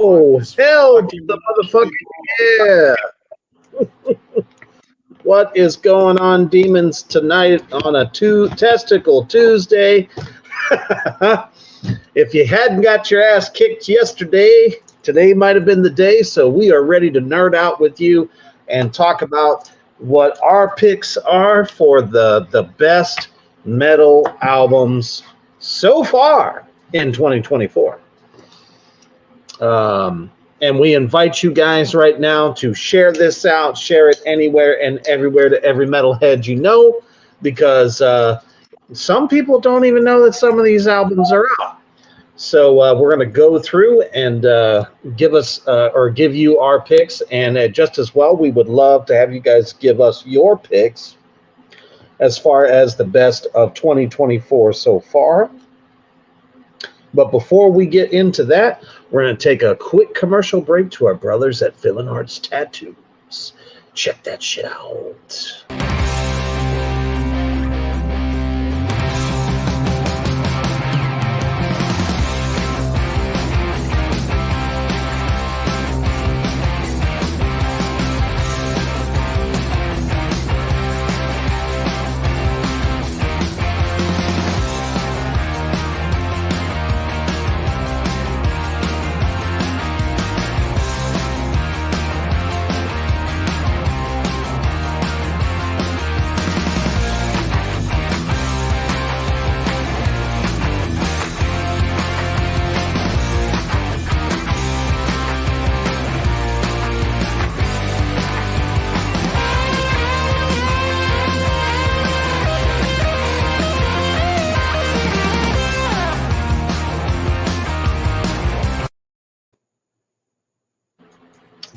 Oh, hell to the motherfucking yeah. What is going on, demons, tonight on a Testicle Tuesday? If you hadn't got your ass kicked yesterday, today might have been the day, so we are ready to nerd out with you and talk about what our picks are for the best metal albums so far in 2024. And we invite you guys right now to share this out, share it anywhere and everywhere to every metalhead you know, because some people don't even know that some of these albums are out. So we're going to go through and give you our picks, and just as well, we would love to have you guys give us your picks as far as the best of 2024 so far. But before we get into that, we're going to take a quick commercial break to our brothers at Villain Arts Tattoos. Check that shit out.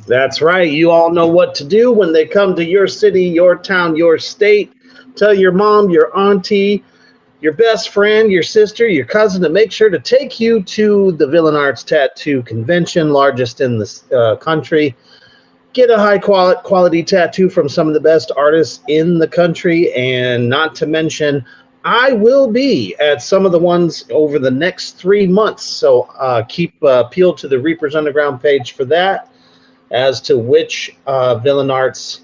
That's right. You all know what to do when they come to your city, your town, your state. Tell your mom, your auntie, your best friend, your sister, your cousin to make sure to take you to the Villain Arts Tattoo Convention, largest in the country. Get a high quality tattoo from some of the best artists in the country, and not to mention, I will be at some of the ones over the next 3 months. So keep peeled to the Reapers Underground page for that, as to which Villain Arts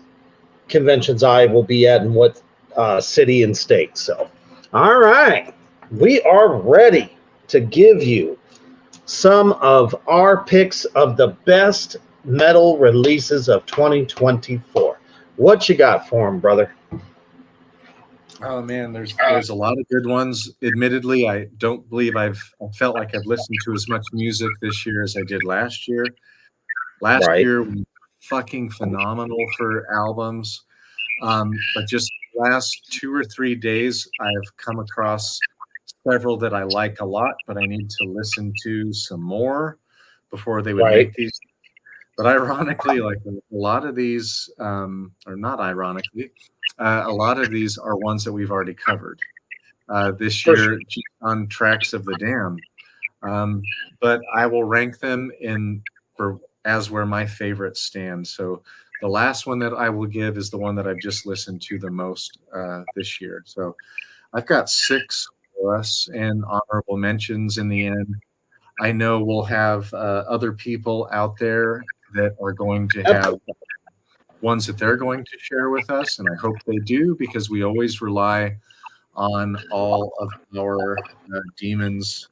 conventions I will be at and what city and state. So, all right, we are ready to give you some of our picks of the best metal releases of 2024. What you got for them, brother? Oh man, there's a lot of good ones. Admittedly, I don't believe I felt like I've listened to as much music this year as I did last year. Last year was fucking phenomenal for albums. But just the last 2 or 3 days, I've come across several that I like a lot, but I need to listen to some more before they would make these. But ironically, like a lot of these, or not ironically, a lot of these are ones that we've already covered this year on Tracks of the Damned. But I will rank them as where my favorites stand. So the last one that I will give is the one that I've just listened to the most this year. So I've got 6 for us and honorable mentions in the end. I know we'll have other people out there that are going to have ones that they're going to share with us, and I hope they do, because we always rely on all of our demons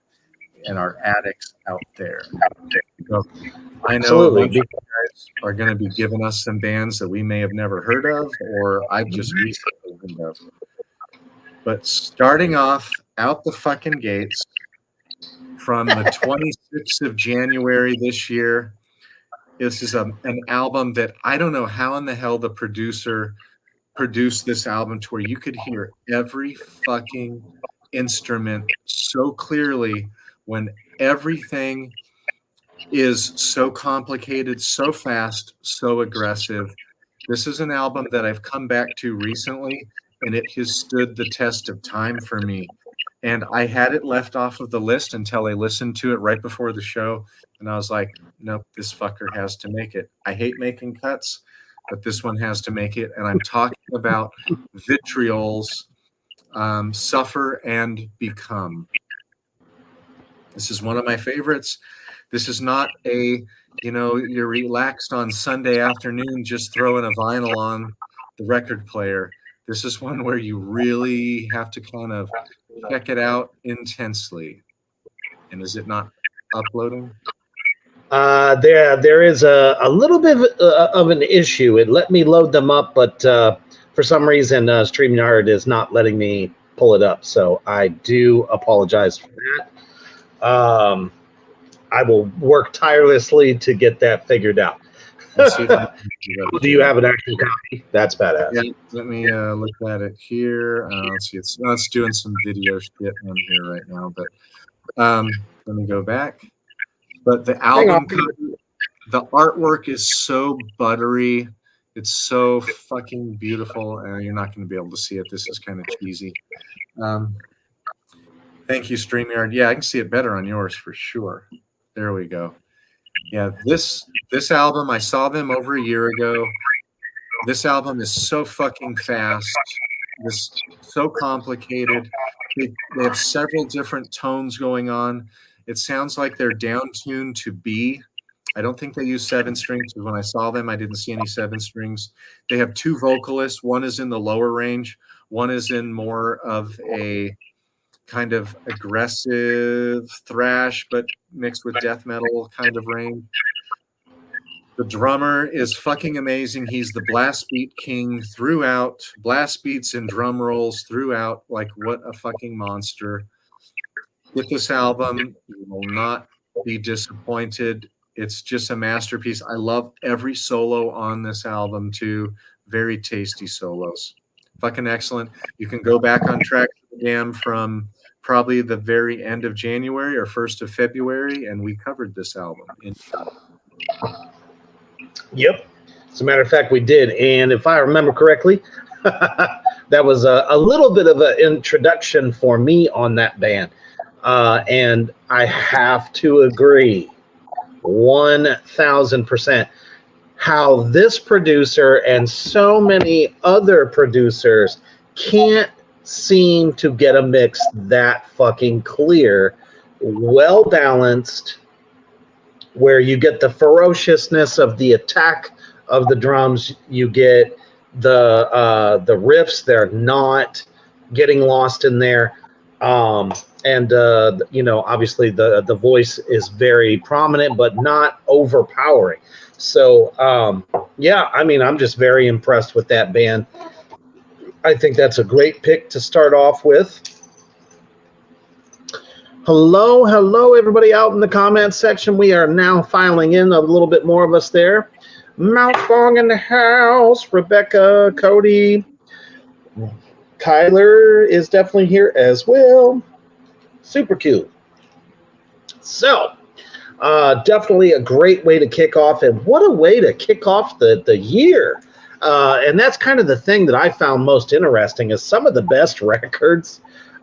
and our addicts out there. So I know you guys are going to be giving us some bands that we may have never heard of, or I've just recently heard of. But starting off out the fucking gates from the 26th of January this year, this is an album that I don't know how in the hell the producer produced this album to where you could hear every fucking instrument so clearly when everything is so complicated, so fast, so aggressive. This is an album that I've come back to recently, and it has stood the test of time for me. And I had it left off of the list until I listened to it right before the show, and I was like, nope, this fucker has to make it. I hate making cuts, but this one has to make it. And I'm talking about Vitriol's Suffer and Become. This is one of my favorites. This is not a, you're relaxed on Sunday afternoon just throwing a vinyl on the record player. This is one where you really have to kind of check it out intensely. And is it not uploading? There is a little bit of an issue. It let me load them up, but for some reason, StreamYard is not letting me pull it up. So I do apologize for that. I will work tirelessly to get that figured out. Do you have an actual copy? That's badass. Yeah, let me look at it here. Let's see. It's doing some video shit on here right now, but let me go back. But the album cover, the artwork is so buttery. It's so fucking beautiful. You're not going to be able to see it. This is kind of cheesy. Thank you, StreamYard. Yeah, I can see it better on yours for sure. There we go. Yeah, this album, I saw them over a year ago. This album is so fucking fast. It's so complicated. They have several different tones going on. It sounds like they're down-tuned to B. I don't think they use 7 strings, because when I saw them, I didn't see any 7 strings. They have 2 vocalists. One is in the lower range. One is in more of a kind of aggressive thrash, but mixed with death metal kind of range. The drummer is fucking amazing. He's the blast beat king throughout. Blast beats and drum rolls throughout. Like, what a fucking monster. With this album, you will not be disappointed. It's just a masterpiece. I love every solo on this album too. Very tasty solos. Fucking excellent. You can go back on Track Jam from probably the very end of January or 1st of February, and we covered this album. Yep. As a matter of fact, we did. And if I remember correctly, that was a little bit of an introduction for me on that band. And I have to agree 1,000% how this producer and so many other producers can't seem to get a mix that fucking clear, well balanced, where you get the ferociousness of the attack of the drums, you get the riffs, they're not getting lost in there. And obviously the voice is very prominent, but not overpowering. So, yeah, I mean, I'm just very impressed with that band. I think that's a great pick to start off with. Hello, everybody out in the comments section. We are now filing in a little bit more of us there. Mount Fong in the house. Rebecca, Cody, Kyler is definitely here as well. Super cute. So, definitely a great way to kick off, and what a way to kick off the year. And that's kind of the thing that I found most interesting is some of the best records.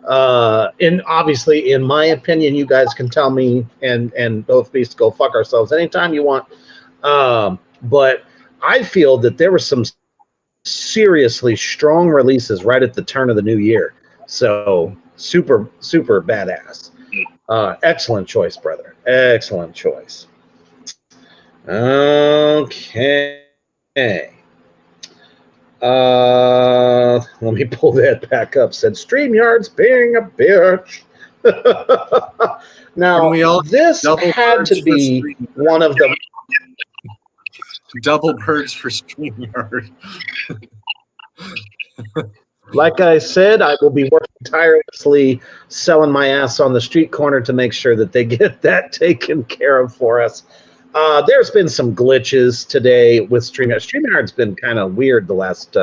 And obviously, in my opinion, you guys can tell me and both beasts go fuck ourselves anytime you want. But I feel that there were some seriously strong releases right at the turn of the new year. So super, super badass. Excellent choice, brother. Excellent choice. Okay. Let me pull that back up. Said StreamYard's being a bitch. Now, this had to be one of the double birds for StreamYard. Like I said, I will be working tirelessly selling my ass on the street corner to make sure that they get that taken care of for us. There's been some glitches today with StreamYard. StreamYard's been kind of weird the last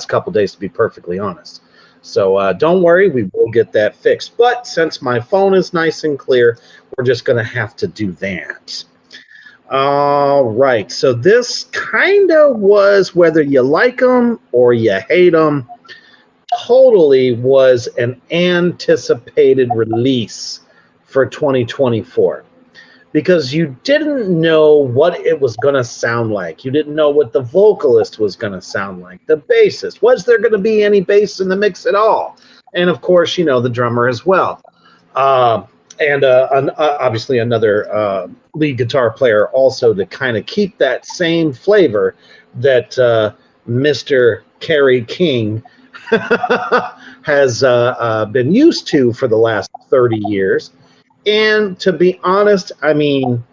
couple days, to be perfectly honest. So don't worry, we will get that fixed. But since my phone is nice and clear, we're just going to have to do that. All right. So this kind of was, whether you like them or you hate them, totally was an anticipated release for 2024. Because you didn't know what it was going to sound like. You didn't know what the vocalist was going to sound like. The bassist. Was there going to be any bass in the mix at all? And, of course, the drummer as well. and obviously another lead guitar player also to kind of keep that same flavor that Mr. Kerry King has been used to for the last 30 years. And to be honest, I mean,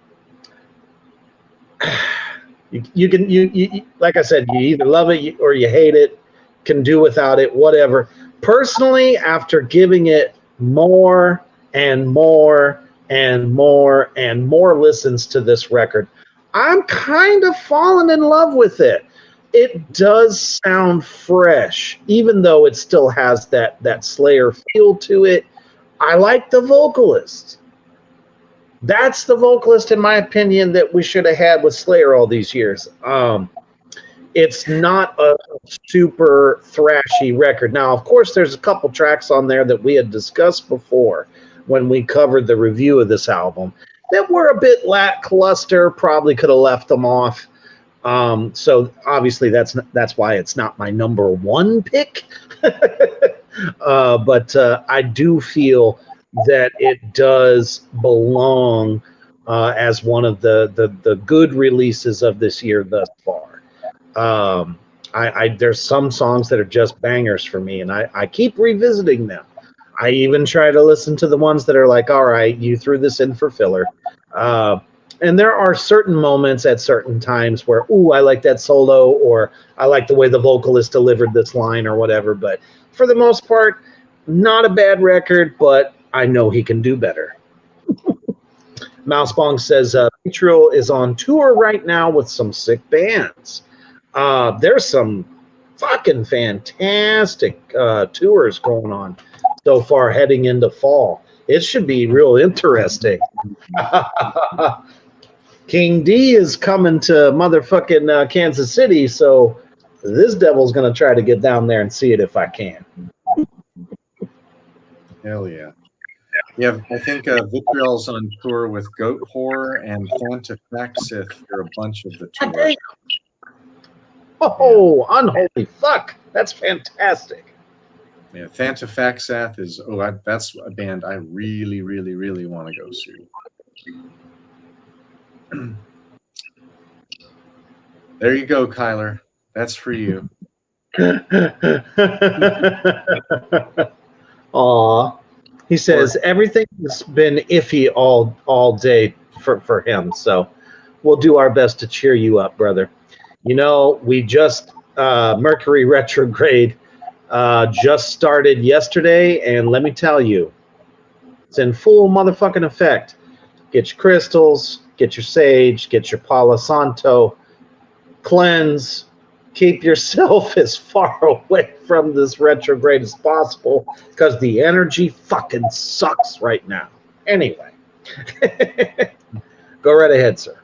you can like I said, you either love it or you hate it, can do without it, whatever. Personally, after giving it more and more and more and more listens to this record, I'm kind of falling in love with it. It does sound fresh, even though it still has that Slayer feel to it. I like the vocalist. That's the vocalist, in my opinion, that we should have had with Slayer all these years. It's not a super thrashy record. Now, of course, there's a couple tracks on there that we had discussed before when we covered the review of this album that were a bit lackluster, probably could have left them off. So obviously that's why it's not my number one pick. But I do feel that it does belong as one of the good releases of this year thus far. There's some songs that are just bangers for me, and I keep revisiting them. I even try to listen to the ones that are like, all right, you threw this in for filler. And there are certain moments at certain times where, ooh, I like that solo, or I like the way the vocalist delivered this line or whatever. But for the most part, not a bad record, but I know he can do better. Mousebong says, Petrol is on tour right now with some sick bands. There's some fucking fantastic tours going on so far heading into fall. It should be real interesting. King D is coming to motherfucking Kansas City, so this devil's going to try to get down there and see it if I can. Hell yeah. Yeah, I think Vitriol's on tour with Goat Whore and Fanta Faxith for a bunch of the tour. Oh, unholy fuck. That's fantastic. Yeah, Fanta Faxith is, that's a band I really, really, really want to go see. There you go, Kyler. That's for you. Aw. He says everything's been iffy all day for him, so we'll do our best to cheer you up, brother. You know, we just Mercury retrograde just started yesterday, and let me tell you, it's in full motherfucking effect. Get your crystals, get your sage, get your Palo Santo, cleanse, keep yourself as far away from this retrograde as possible because the energy fucking sucks right now. Anyway, go right ahead, sir.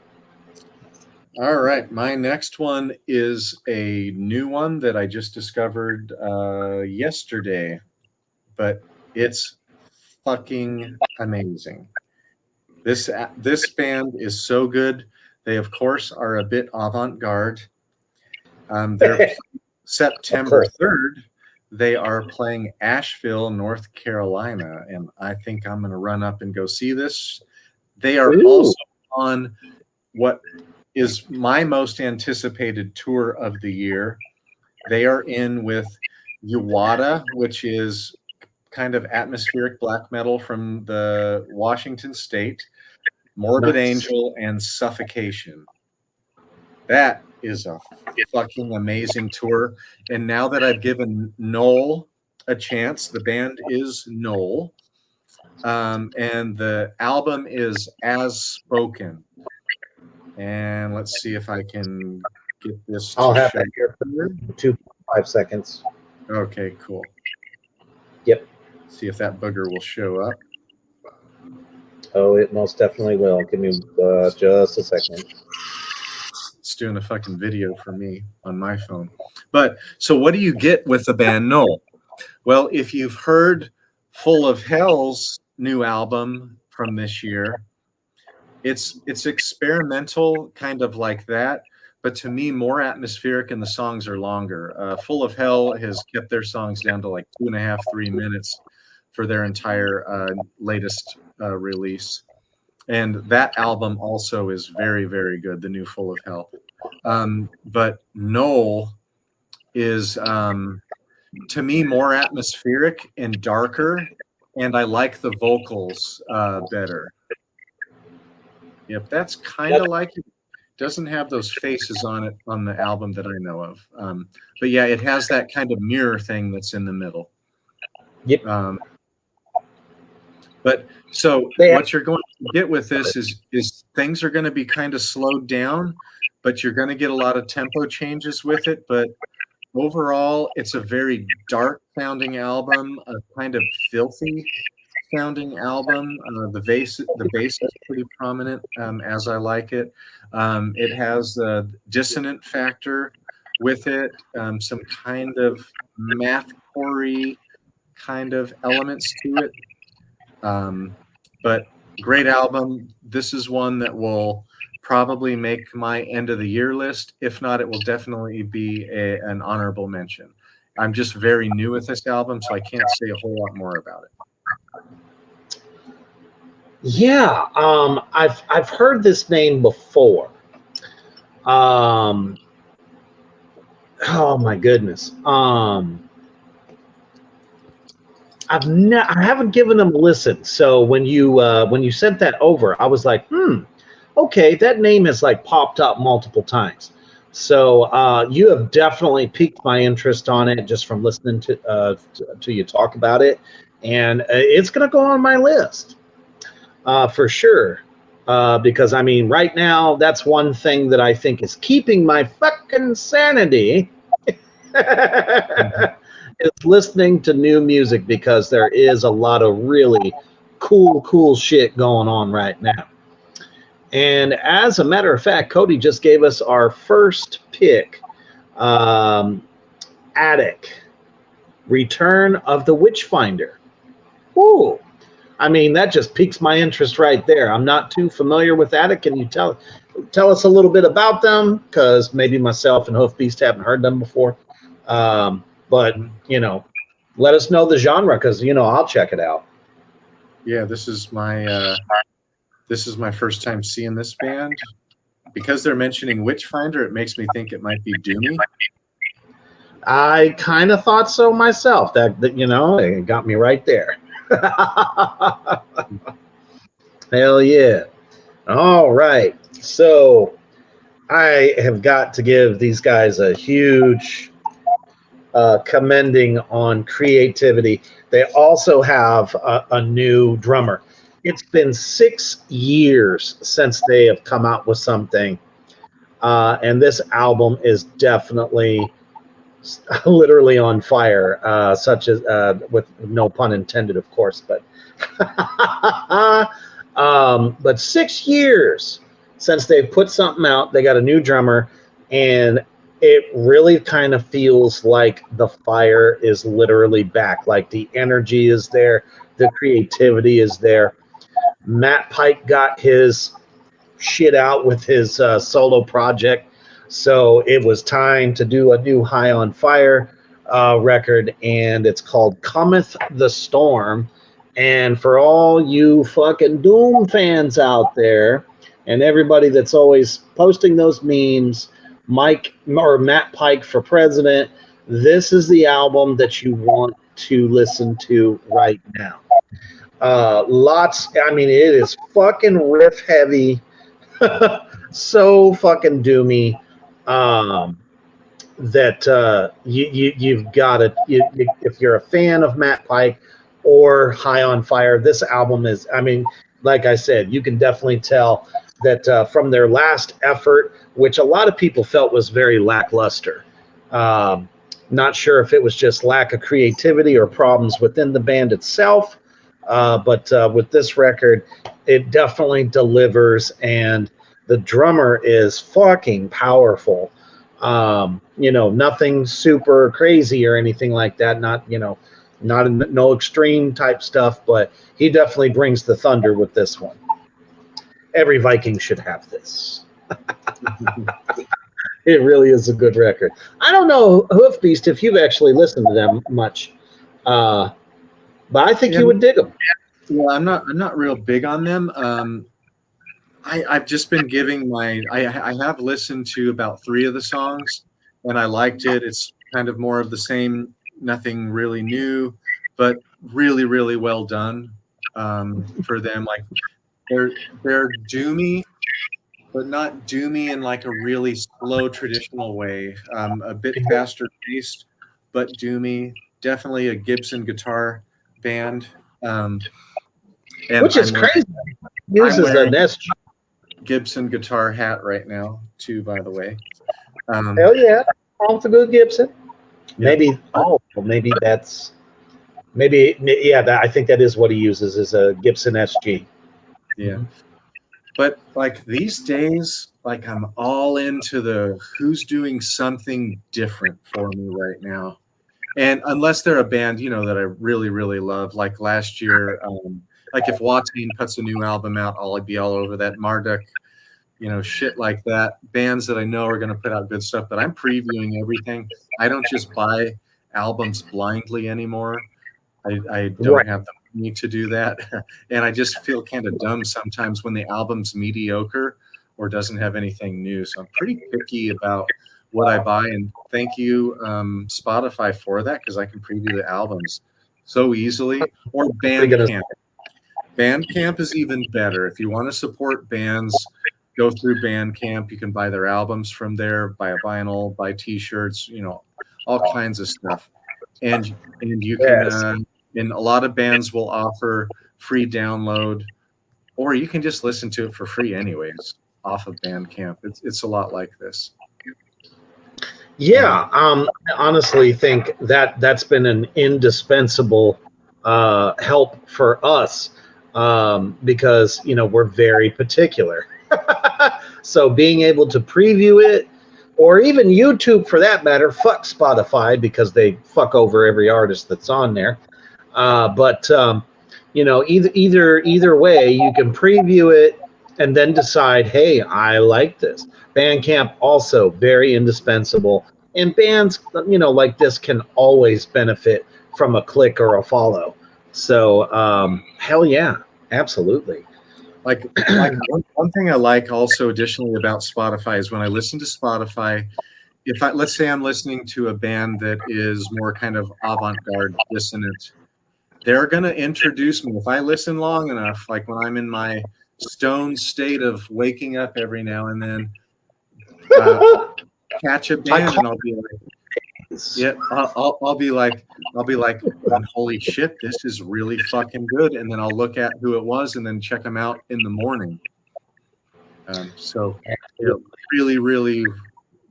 All right. My next one is a new one that I just discovered yesterday, but it's fucking amazing. This band is so good. They, of course, are a bit avant-garde. They're September 3rd. They are playing Asheville, North Carolina, and I think I'm going to run up and go see this. They are also on what is my most anticipated tour of the year. They are in with Uwada, which is kind of atmospheric black metal from the Washington State, Morbid Angel, and Suffocation. That is a fucking amazing tour. And now that I've given Knoll a chance, the band is Knoll, and the album is As Spoken. And let's see if I can get this. I'll have that here for 2.5 seconds. Okay, cool. Yep. See if that booger will show up. Oh, it most definitely will. Give me just a second. It's doing a fucking video for me on my phone. But so what do you get with the band Knoll? Well, if you've heard Full of Hell's new album from this year, it's experimental, kind of like that, but to me more atmospheric, and the songs are longer. Full of Hell has kept their songs down to like 2.5-3 minutes for their entire latest release. And that album also is very, very good, the new Full of Hell. But Noel is, to me, more atmospheric and darker, and I like the vocals better. Yep, that's kind of like it. Doesn't have those faces on it on the album that I know of. But yeah, it has that kind of mirror thing that's in the middle. Yep. But so what you're going to get with this is things are going to be kind of slowed down, but you're going to get a lot of tempo changes with it. But overall, it's a very dark sounding album, a kind of filthy sounding album. The bass is pretty prominent, as I like it. It has a dissonant factor with it, some kind of mathcore kind of elements to it. But great album. This is one that will probably make my end of the year list. If not, it will definitely be an honorable mention. I'm just very new with this album, so I can't say a whole lot more about it. Yeah, I've heard this name before. Oh my goodness. I haven't given them a listen. So when you sent that over, I was like, okay, that name has like popped up multiple times. So you have definitely piqued my interest on it just from listening to you talk about it, and it's gonna go on my list for sure. Because I mean, right now, that's one thing that I think is keeping my fucking sanity. Is listening to new music, because there is a lot of really cool shit going on right now. And as a matter of fact, Cody just gave us our first pick, Attic, Return of the Witchfinder. Ooh, I mean, that just piques my interest right there. I'm not too familiar with Attic. Can you tell us a little bit about them? Because maybe myself and Hoofbeast haven't heard them before. But, you know, let us know the genre, because, you know, I'll check it out. Yeah, this is my first time seeing this band. Because they're mentioning Witchfinder, it makes me think it might be doomy. I kind of thought so myself. That you know, it got me right there. Hell yeah. All right. So I have got to give these guys a huge commending on creativity. They also have a new drummer. It's been 6 years since they have come out with something, and this album is definitely literally on fire, such as with no pun intended, of course, but 6 years since they've put something out. They got a new drummer, and it really kind of feels like the fire is literally back. Like the energy is there, the creativity is there. Matt Pike got his shit out with his solo project, so it was time to do a new High on Fire record, and it's called Cometh the Storm. And for all you fucking Doom fans out there, and everybody that's always posting those memes, Matt Pike for president, this is the album that you want to listen to right now. I mean, it is fucking riff heavy, so fucking doomy, that you've got to, if you're a fan of Matt Pike or High on Fire, this album is, I mean, like I said, you can definitely tell that from their last effort, which a lot of people felt was very lackluster. Not sure if it was just lack of creativity or problems within the band itself, but with this record, it definitely delivers, and the drummer is fucking powerful. You know, nothing super crazy or anything like that. Not, you know, no extreme type stuff, but he definitely brings the thunder with this one. Every Viking should have this. It really is a good record. I don't know, Hoofbeast, if you've actually listened to them much, but I think you would dig them. Well, I'm not real big on them. I've just been giving I have listened to about 3 of the songs, and I liked it. It's kind of more of the same, nothing really new, but really, really well done for them. Like they're doomy, but not doomy in like a really slow traditional way. A bit faster paced, but doomy. Definitely a Gibson guitar band. Um, and Which is crazy. I'm Uses wearing an SG. Gibson guitar hat right now, too, by the way. Hell yeah. Off the good Gibson. Yeah. Maybe that's that I think that is what he uses is a Gibson SG. Yeah. But like these days, like I'm all into the who's doing something different for me right now. And unless they're a band, you know, that I really, really love, like last year, like if Watain puts a new album out, I'll be all over that. Marduk, you know, shit like that. Bands that I know are going to put out good stuff, but I'm previewing everything. I don't just buy albums blindly anymore. I don't have the money to do that. And I just feel kind of dumb sometimes when the album's mediocre or doesn't have anything new. So I'm pretty picky about what I buy. And thank you, Spotify, for that, because I can preview the albums so easily. Or Bandcamp. Bandcamp is even better. If you want to support bands, go through Bandcamp. You can buy their albums from there, buy a vinyl, buy T-shirts, you know, all kinds of stuff. And you can, and a lot of bands will offer free download, or you can just listen to it for free anyways off of Bandcamp. It's a lot like this. Yeah, I honestly think that that's been an indispensable help for us because, you know, we're very particular. So being able to preview it, or even YouTube for that matter, fuck Spotify because they fuck over every artist that's on there. But you know, either way, you can preview it and then decide, hey, I like this. Bandcamp also very indispensable, and bands, you know, like this can always benefit from a click or a follow. So hell yeah, absolutely. Like one thing I like also additionally about Spotify is when I listen to Spotify, let's say I'm listening to a band that is more kind of avant-garde, dissonant, they're going to introduce me. If I listen long enough, like when I'm in my stoned state of waking up every now and then, catch a band and I'll be like, yeah, I'll be like, holy shit, this is really fucking good. And then I'll look at who it was and then check them out in the morning. So you know, really, really,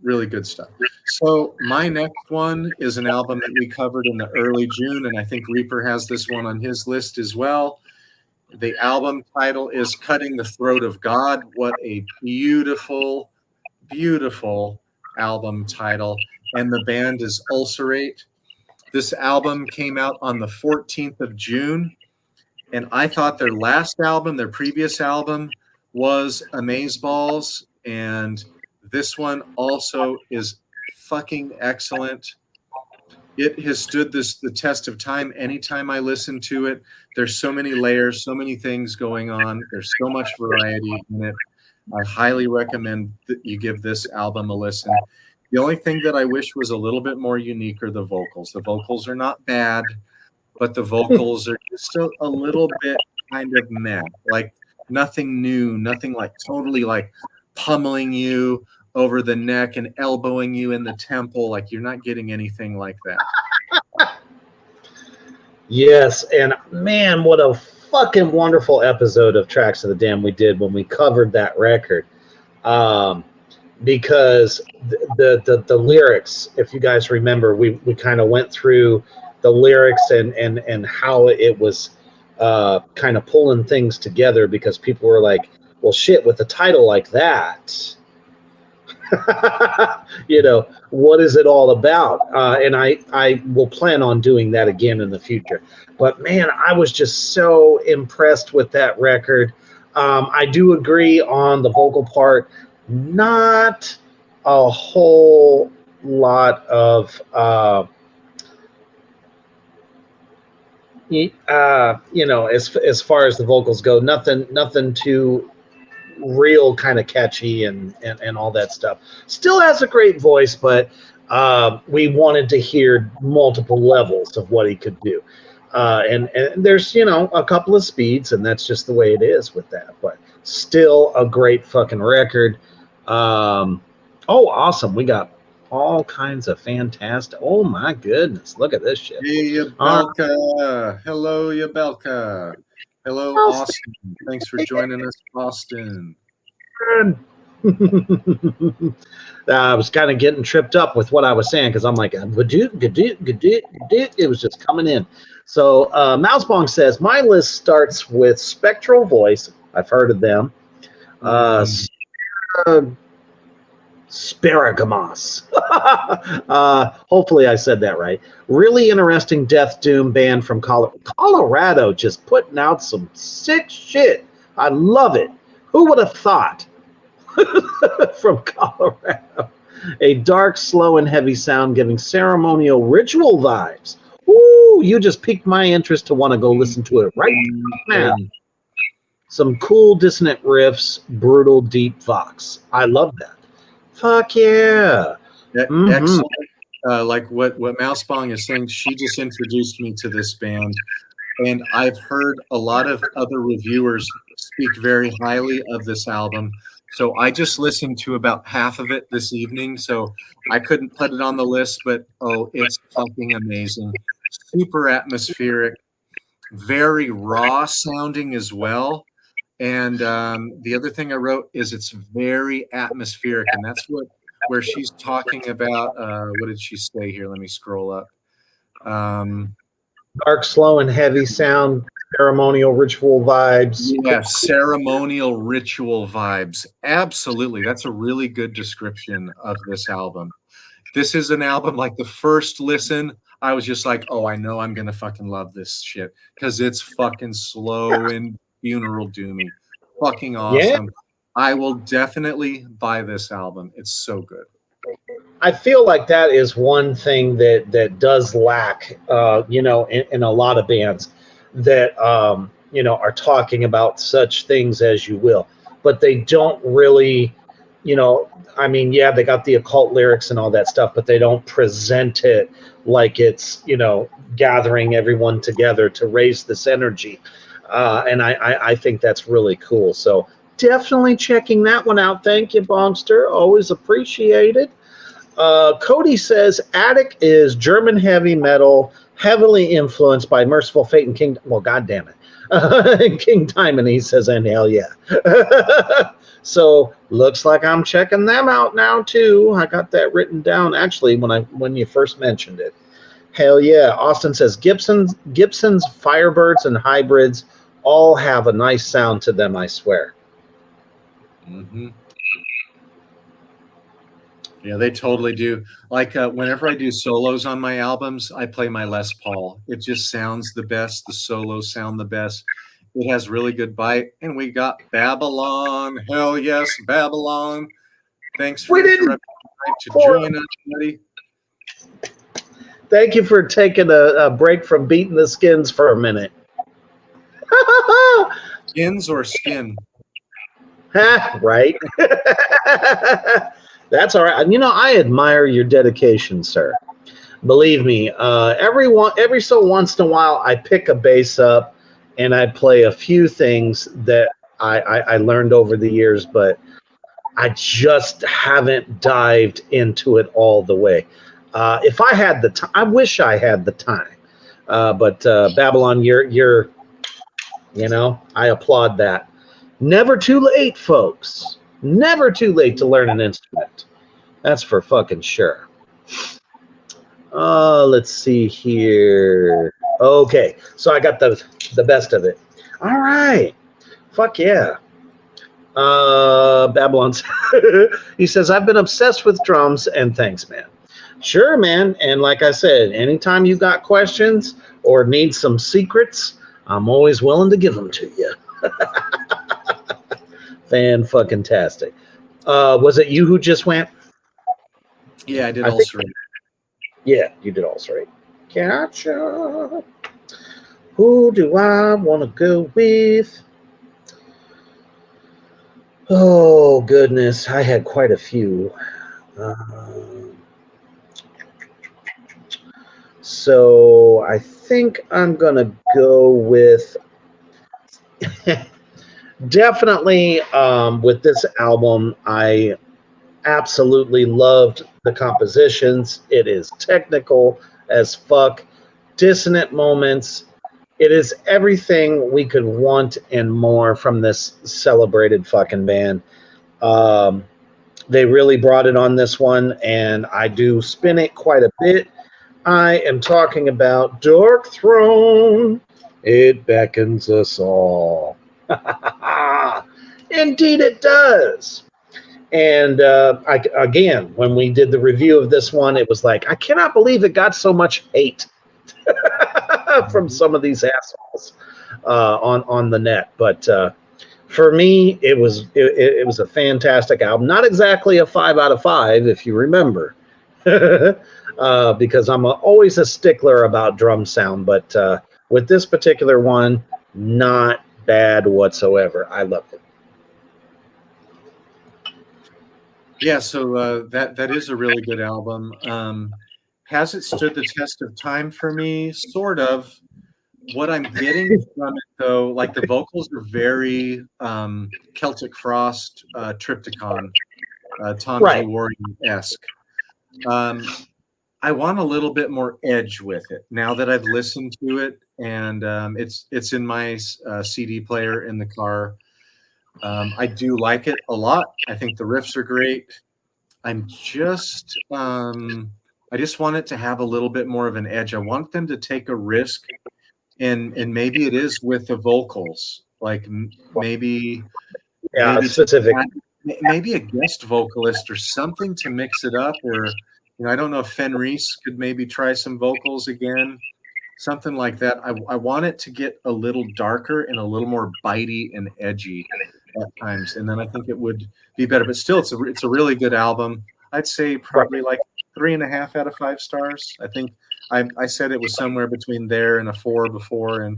really good stuff. So my next one is an album that we covered in the early June, and I think Reaper has this one on his list as well. The album title is Cutting the Throat of God. What a beautiful, beautiful album title. And the band is Ulcerate. This album came out on the 14th of June, and I thought their last album, their previous album, was Amazeballs, and this one also is fucking excellent. It has stood the test of time. Anytime I listen to it, there's so many layers, so many things going on. There's so much variety in it. I highly recommend that you give this album a listen. The only thing that I wish was a little bit more unique are the vocals. The vocals are not bad, but the vocals are just a little bit kind of meh. Like nothing new, nothing like totally like pummeling you over the neck and elbowing you in the temple. Like you're not getting anything like that. Yes, and man, what a fucking wonderful episode of Tracks of the Damned we did when we covered that record. Because the lyrics, if you guys remember, we kind of went through the lyrics and how it was kind of pulling things together because people were like, well, shit, with a title like that, you know, what is it all about? And I will plan on doing that again in the future. But man, I was just so impressed with that record. I do agree on the vocal part. Not a whole lot of as far as the vocals go, nothing too real kind of catchy and all that stuff. Still has a great voice, but we wanted to hear multiple levels of what he could do. And there's, a couple of speeds, and that's just the way it is with that. But still a great fucking record. Awesome. We got all kinds of fantastic. Oh, my goodness. Look at this shit. Hey, Yabelka. Hello, Yabelka. Hello, Austin. Thanks for joining us, Austin. I was kind of getting tripped up with what I was saying because I'm like, it was just coming in. So Mousebong says, my list starts with Spectral Voice. I've heard of them. Sparagamos. Hopefully I said that right. Really interesting Death Doom band from Colorado, just putting out some sick shit. I love it. Who would have thought? From Colorado. A dark, slow, and heavy sound giving ceremonial ritual vibes. Ooh, you just piqued my interest to want to go listen to it right now. Some cool dissonant riffs, brutal, deep vox. I love that. Fuck yeah. Excellent. Like what Mousebong is saying, she just introduced me to this band, and I've heard a lot of other reviewers speak very highly of this album. So I just listened to about half of it this evening, so I couldn't put it on the list, but it's fucking amazing. Super atmospheric, very raw sounding as well. And the other thing I wrote is it's very atmospheric, and that's where she's talking about. What did she say here? Let me scroll up. Dark, slow, and heavy sound, ceremonial ritual vibes. Yeah, ceremonial ritual vibes. Absolutely. That's a really good description of this album. This is an album, like the first listen, I was just like, I know I'm going to fucking love this shit because it's fucking slow and funeral doomy. Fucking awesome. Yeah. I will definitely buy this album. It's so good. I feel like that is one thing that does lack, in a lot of bands that, are talking about such things as you will, but they don't really, they got the occult lyrics and all that stuff, but they don't present it like it's, gathering everyone together to raise this energy. And I think that's really cool. So definitely checking that one out. Thank you, Bongster. Always appreciated. Cody says Attic is German heavy metal, heavily influenced by Merciful Fate and King. Well, God damn it, King Diamond. He says, and hell yeah. So looks like I'm checking them out now too. I got that written down actually when you first mentioned it. Hell yeah. Austin says Gibson's, Firebirds, and Hybrids all have a nice sound to them. I swear. Mm-hmm. Yeah, they totally do. Like whenever I do solos on my albums, I play my Les Paul. It just sounds the best. The solos sound the best. It has really good bite. And we got Babylon. Hell yes, Babylon. Thanks for to join us, buddy. Thank you for taking a break from beating the skins for a minute. Skins or skin? Right. That's all right. I admire your dedication, sir. Believe me, every so once in a while, I pick a bass up and I play a few things that I learned over the years, but I just haven't dived into it all the way. If I had the time, I wish I had the time. But Babylon, you're, I applaud that. Never too late, folks. Never too late to learn an instrument. That's for fucking sure. Let's see here. Okay, so I got the best of it. All right. Fuck yeah. Babylon's. He says, I've been obsessed with drums, and thanks, man. Sure, man. And like I said, anytime you got questions or need some secrets, I'm always willing to give them to you. Fan-fucking-tastic. Was it you who just went? Yeah, I did all three. Yeah, you did all three. Gotcha. Who do I want to go with? Oh, goodness. I had quite a few. So I think I'm going to go with definitely with this album. I absolutely loved the compositions. It is technical as fuck, dissonant moments. It is everything we could want and more from this celebrated fucking band. They really brought it on this one, and I do spin it quite a bit. I am talking about Dark Throne. It beckons us all. Indeed, it does. And again, when we did the review of this one, it was like, I cannot believe it got so much hate from some of these assholes on the net. But for me, it was a fantastic album. Not exactly a 5 out of 5, if you remember, because I'm always a stickler about drum sound. But with this particular one, not bad whatsoever. I loved it. Yeah, so that is a really good album. Has it stood the test of time for me? Sort of. What I'm getting from it, though, like the vocals are very Celtic Frost, Triptykon, Tom G. Warren-esque. I want a little bit more edge with it now that I've listened to it, and it's in my CD player in the car. I do like it a lot. I think the riffs are great. I'm just I just want it to have a little bit more of an edge. I want them to take a risk, and maybe it is with the vocals, like maybe specific, maybe a guest vocalist or something to mix it up, or I don't know if Fenriz could maybe try some vocals again, something like that. I want it to get a little darker and a little more bitey and edgy at times, and then I think it would be better. But still, it's a really good album. I'd say probably like 3.5 out of 5 stars. I think I said it was somewhere between there and a 4 before, and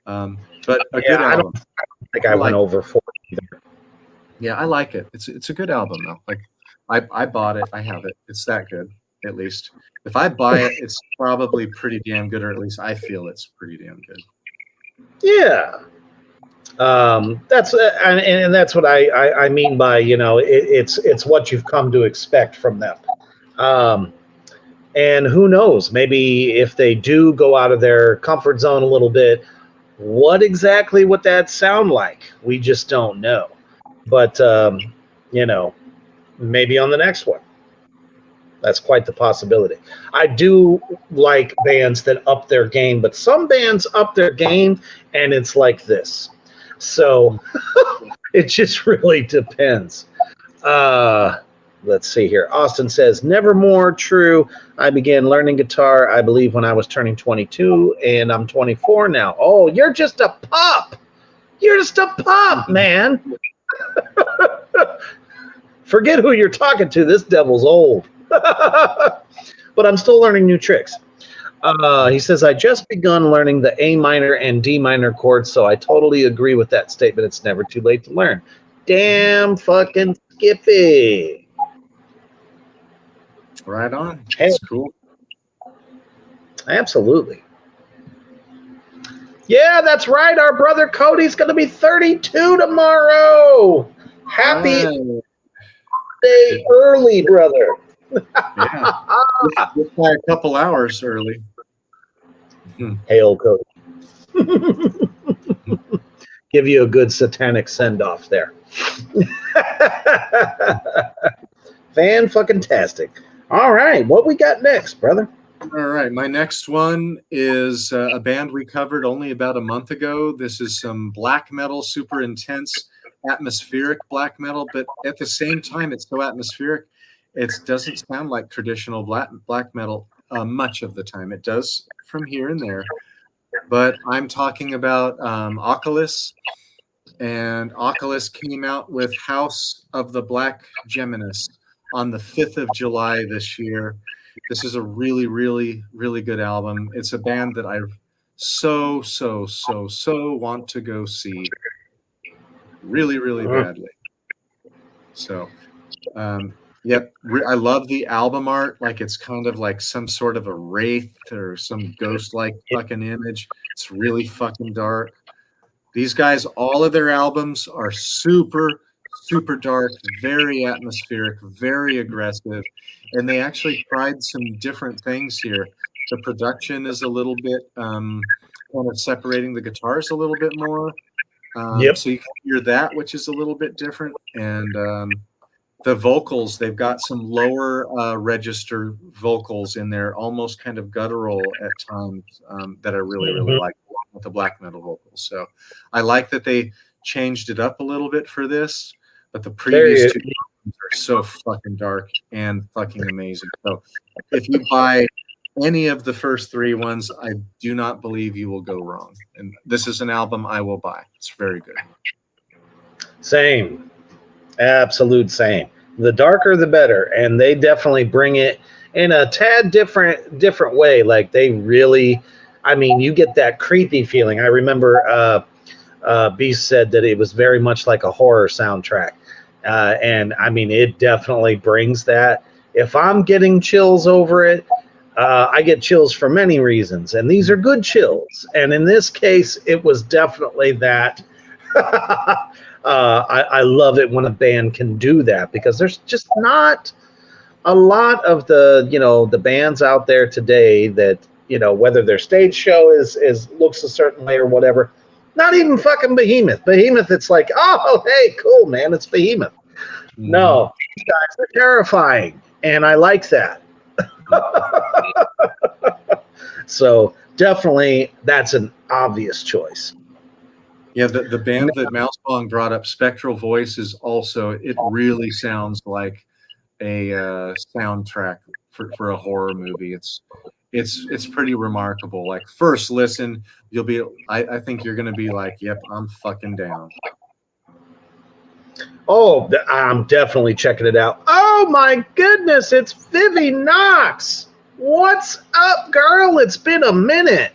but a good album. I don't think I went over 4 either. Yeah, I like it. It's a good album though. Like I bought it. I have it. It's that good. At least if I buy it, it's probably pretty damn good, or at least I feel it's pretty damn good. Yeah. That's and that's what I mean by it's what you've come to expect from them. And who knows, maybe if they do go out of their comfort zone a little bit, what exactly would that sound like? We just don't know. But maybe on the next one. That's quite the possibility. I do like bands that up their game, but some bands up their game and it's like this. So it just really depends. Let's see here. Austin says, Nevermore, true. I began learning guitar, I believe, when I was turning 22, and I'm 24 now. Oh, you're just a pup. You're just a pup, man. Forget who you're talking to. This devil's old. But I'm still learning new tricks. He says, I just begun learning the A minor and D minor chords, so I totally agree with that statement. It's never too late to learn. Damn fucking Skippy. Right on. That's cool. Absolutely. Yeah, that's right. Our brother Cody's going to be 32 tomorrow. Happy day early, brother. Yeah. Just by a couple hours early. Hail, Cody. Give you a good satanic send-off there. Fan-fucking-tastic. All right, what we got next, brother? All right, my next one is a band we covered only about a month ago. This is some black metal, super intense, atmospheric black metal, but at the same time, it's so atmospheric, it doesn't sound like traditional black metal much of the time. It does from here and there, but I'm talking about Oculus, and Oculus came out with House of the Black Geminis on the 5th of July this year. This is a really, really, really good album. It's a band that I've so want to go see really, really badly. So, yep, I love the album art. Like it's kind of like some sort of a wraith or some ghost-like fucking image. It's really fucking dark. These guys, all of their albums are super dark, very atmospheric, very aggressive, and they actually tried some different things here. The production is a little bit kind of separating the guitars a little bit more. So you can hear that, which is a little bit different. And the vocals, they've got some lower register vocals in there, almost kind of guttural at times, that I really, really like with the black metal vocals. So I like that they changed it up a little bit for this, but the previous two are so fucking dark and fucking amazing. So if you buy any of the first three ones, I do not believe you will go wrong. And this is an album I will buy. It's very good. Same. Absolute same. The darker, the better. And they definitely bring it in a tad different way. Like they really, I mean, you get that creepy feeling. I remember Beast said that it was very much like a horror soundtrack. And I mean, it definitely brings that. If I'm getting chills over it, I get chills for many reasons, and these are good chills. And in this case, it was definitely that. I love it when a band can do that, because there's just not a lot of the bands out there today that, whether their stage show is looks a certain way or whatever. Not even fucking Behemoth. Behemoth, it's like, oh, hey, cool, man, it's Behemoth. Mm-hmm. No, these guys are terrifying, and I like that. So definitely that's an obvious choice. Yeah, the band that Mousebong brought up, Spectral Voice, is also, it really sounds like a soundtrack for a horror movie. It's pretty remarkable. Like first listen, you'll be, I think you're gonna be like, yep, I'm fucking down. Oh, I'm definitely checking it out. Oh my goodness, it's Vivi Knox. What's up, girl? It's been a minute.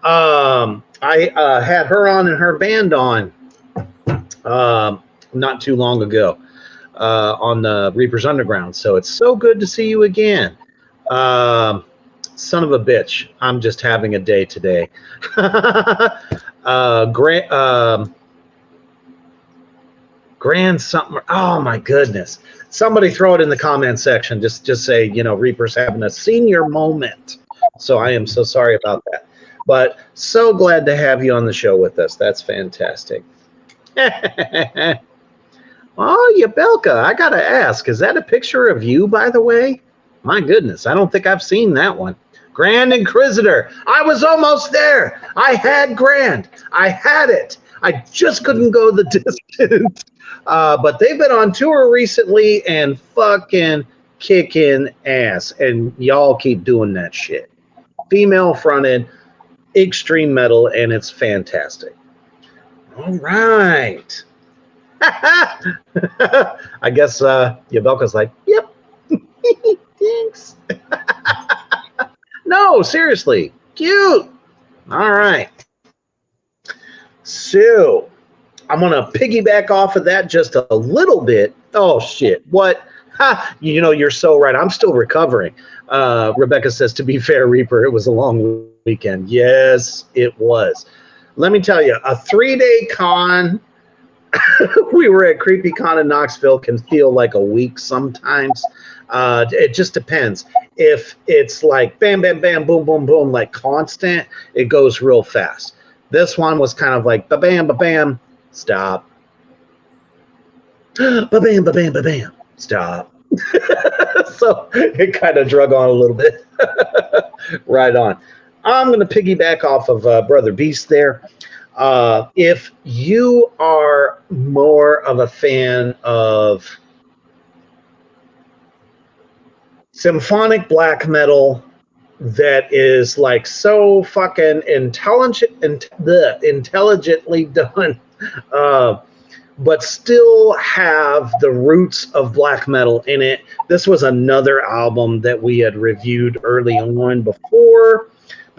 I had her on and her band on not too long ago on the Reapers Underground. So it's so good to see you again. Son of a bitch. I'm just having a day today. Grand something. Oh my goodness. Somebody throw it in the comment section. Just say, Reaper's having a senior moment. So I am so sorry about that. But so glad to have you on the show with us. That's fantastic. Oh, Yabelka, I got to ask, is that a picture of you, by the way? My goodness, I don't think I've seen that one. Grand Inquisitor. I was almost there. I had Grand. I had it. I just couldn't go the distance. But they've been on tour recently and fucking kicking ass. And y'all keep doing that shit. Female fronted, extreme metal, and it's fantastic. All right. I guess Yabelka's like, yep. Thanks. No, seriously. Cute. All right. So I'm going to piggyback off of that just a little bit. Oh, shit. What? Ha, you're so right. I'm still recovering. Rebecca says, to be fair, Reaper, it was a long weekend. Yes, it was. Let me tell you, a 3-day con, we were at Creepy Con in Knoxville, can feel like a week sometimes. It just depends. If it's like bam, bam, bam, boom, boom, boom, like constant, it goes real fast. This one was kind of like ba-bam, ba-bam, stop. Ba-bam, ba-bam, ba-bam, stop. So it kind of drug on a little bit. Right on. I'm going to piggyback off of Brother Beast there. If you are more of a fan of symphonic black metal that is like so fucking intelligently done, but still have the roots of black metal in it. This was another album that we had reviewed early on before,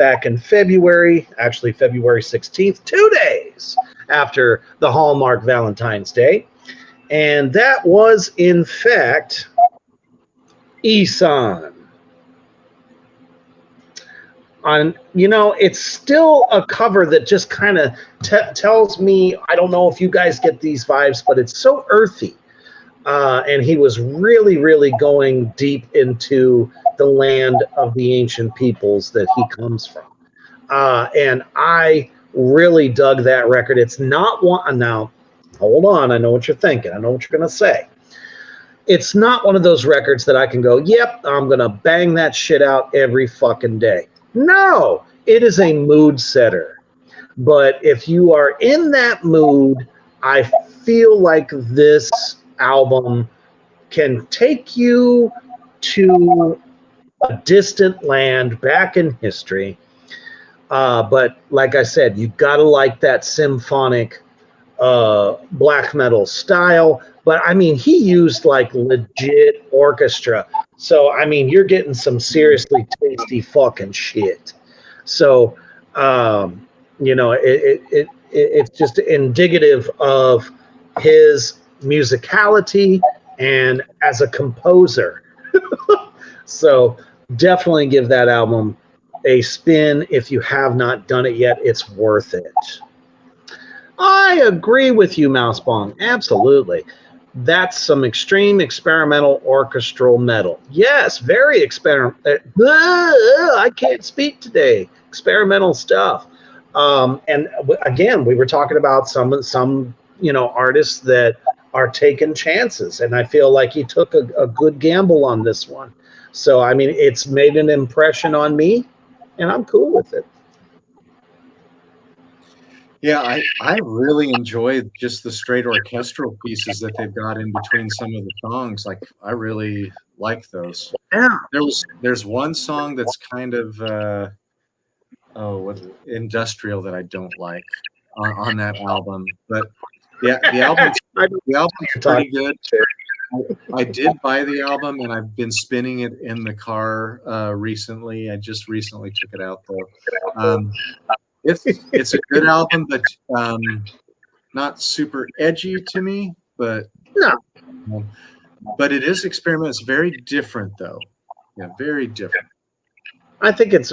back in February, actually February 16th, 2 days after the Hallmark Valentine's Day. And that was, in fact, Ihsahn. It's still a cover that just kind of tells me, I don't know if you guys get these vibes, but it's so earthy. And he was really, really going deep into the land of the ancient peoples that he comes from. And I really dug that record. It's not one. Now, hold on. I know what you're thinking. I know what you're going to say. It's not one of those records that I can go, yep, I'm going to bang that shit out every fucking day. No, it is a mood setter. But if you are in that mood, I feel like this album can take you to a distant land back in history. But like I said, you got to like that symphonic black metal style. But I mean, he used like legit orchestra. So, I mean, you're getting some seriously tasty fucking shit. So, it's just indicative of his musicality and as a composer. So, definitely give that album a spin. If you have not done it yet, it's worth it. I agree with you, Mousebong. Absolutely. That's some extreme experimental orchestral metal. Yes, very experimental. I can't speak today. Experimental stuff. And again, we were talking about some artists that are taking chances, and I feel like he took a good gamble on this one. So, I mean, it's made an impression on me, and I'm cool with it. Yeah, I really enjoyed just the straight orchestral pieces that they've got in between some of the songs. Like, I really like those. Yeah. There's one song that's kind of industrial that I don't like on that album. But yeah, the album's pretty good. I did buy the album, and I've been spinning it in the car recently. I just recently took it out though. It's a good album, but not super edgy to me. But no, but it is experimental. It's very different, though. Yeah, very different. I think it's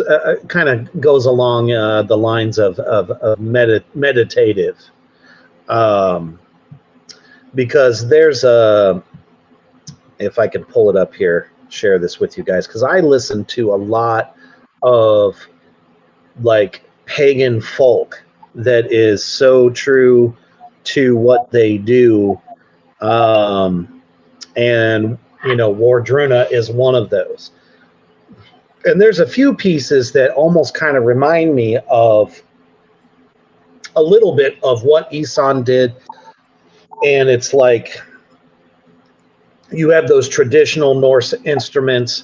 kind of goes along the lines of meditative, because there's a. If I can pull it up here, share this with you guys, because I listen to a lot of like pagan folk that is so true to what they do, and Wardruna is one of those. And there's a few pieces that almost kind of remind me of a little bit of what Ihsahn did, and it's like you have those traditional Norse instruments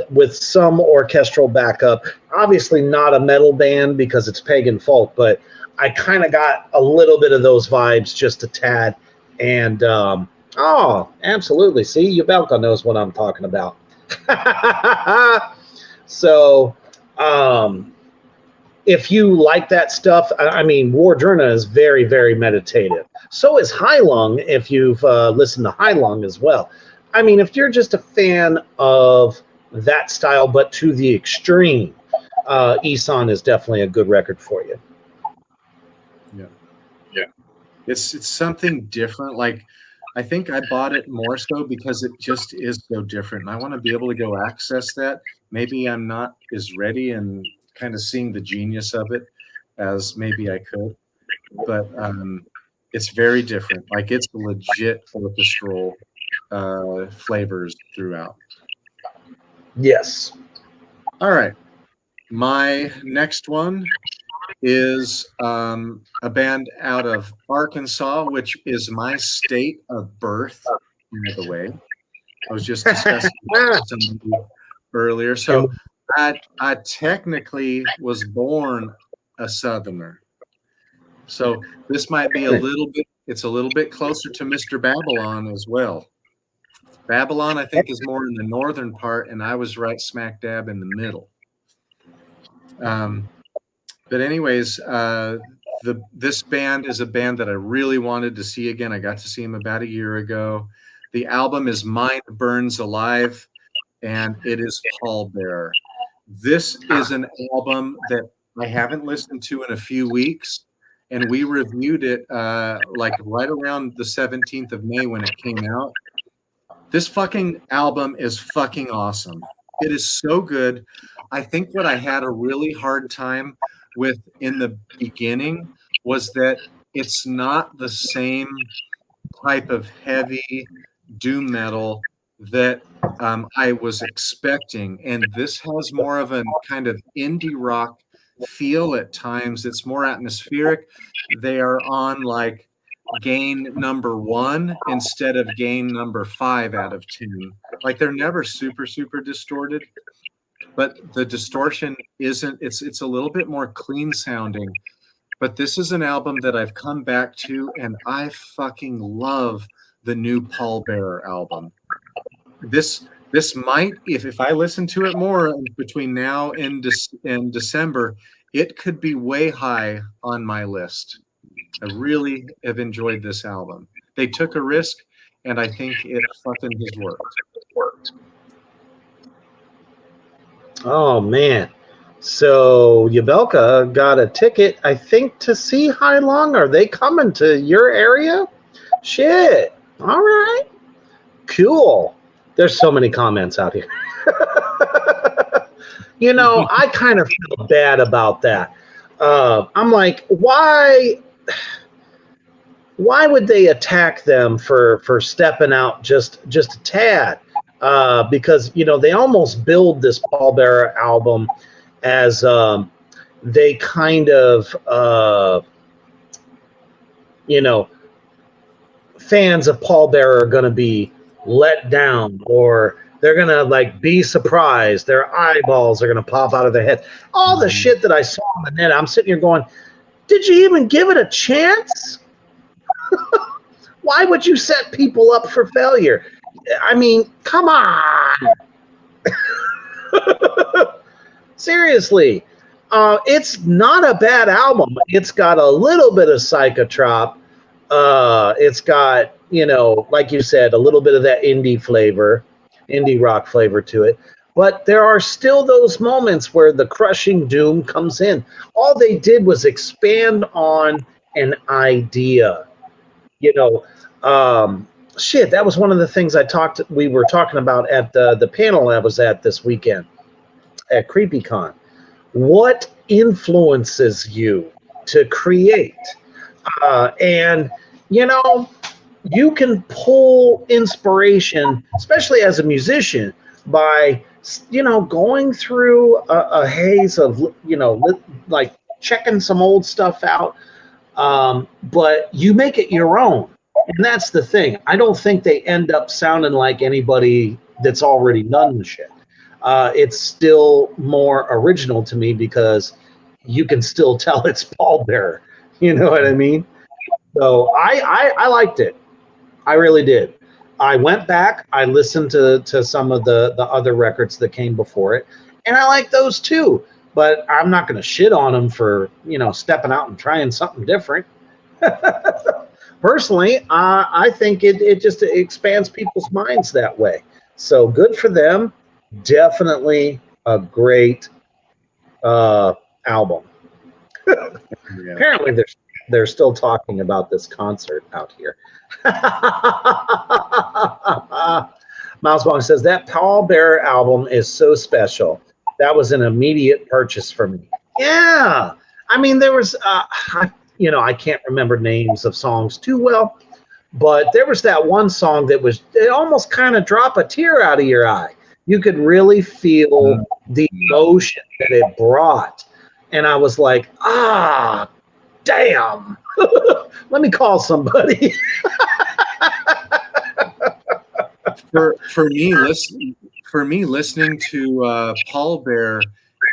with some orchestral backup. Obviously not a metal band because it's pagan folk, but I kind of got a little bit of those vibes, just a tad. And absolutely. See, Yubelka knows what I'm talking about. So if you like that stuff, I mean, Wardruna is very, very meditative. So is Heilung, if you've listened to Heilung as well. I mean, if you're just a fan of that style, but to the extreme, Ihsahn is definitely a good record for you. Yeah. It's something different. Like, I think I bought it more so because it just is so different. And I want to be able to go access that. Maybe I'm not as ready and kind of seeing the genius of it as maybe I could. But it's very different. Like, it's legit orchestral flavors throughout. Yes. All right. My next one is a band out of Arkansas, which is my state of birth, by the way. I was just discussing somebody earlier. So I technically was born a Southerner. So this might be a little bit closer to Mr. Babylon as well. Babylon, I think, is more in the northern part, and I was right smack dab in the middle. But anyways, this band is a band that I really wanted to see again. I got to see him about a year ago. The album is Mind Burns Alive, and it is Pallbearer. This is an album that I haven't listened to in a few weeks, and we reviewed it like right around the 17th of May when it came out. This fucking album is fucking awesome. It is so good. I think what I had a really hard time with in the beginning was that it's not the same type of heavy doom metal that I was expecting. And this has more of a kind of indie rock feel at times. It's more atmospheric. They are on like gain number 1 instead of gain number 5 out of 10. Like they're never super, super distorted, but the distortion isn't, it's a little bit more clean sounding. But this is an album that I've come back to, and I fucking love the new Pallbearer album. This might, if I listen to it more between now and December, it could be way high on my list. I really have enjoyed this album. They took a risk, and I think it fucking has worked. Oh, man. So Yabelka got a ticket, I think, to see Hai Long. Are they coming to your area? Shit. All right. Cool. There's so many comments out here. You know, I kind of feel bad about that. I'm like, why would they attack them for stepping out just a tad? Because, you know, they almost build this Pallbearer album as they kind of, you know, fans of Pallbearer are going to be let down, or they're going to like be surprised. Their eyeballs are going to pop out of their head. All the shit that I saw on the net, I'm sitting here going, did you even give it a chance? Why would you set people up for failure? I mean, come on. Seriously. It's not a bad album. It's got a little bit of psychotrop. It's got, you know, like you said, a little bit of that indie rock flavor to it. But there are still those moments where the crushing doom comes in. All they did was expand on an idea. You know, shit, that was one of the things we were talking about at the panel I was at this weekend at CreepyCon. What influences you to create? And, you know, you can pull inspiration, especially as a musician, by, you know, going through a haze of, you know, like checking some old stuff out. But you make it your own. And that's the thing. I don't think they end up sounding like anybody that's already done the shit. It's still more original to me because you can still tell it's Pallbearer. You know what I mean? So I liked it. I really did. I went back. I listened to some of the other records that came before it, and I like those too. But I'm not going to shit on them for, you know, stepping out and trying something different. Personally, I think it just expands people's minds that way. So good for them. Definitely a great album. Yeah. Apparently, they're still talking about this concert out here. Mousebong says that Pallbearer album is so special. That was an immediate purchase for me. Yeah, I mean there was, you know, I can't remember names of songs too well, but there was that one song that it almost kind of drop a tear out of your eye. You could really feel the emotion that it brought, and I was like, damn. Let me call somebody. For me, listening to Pallbearer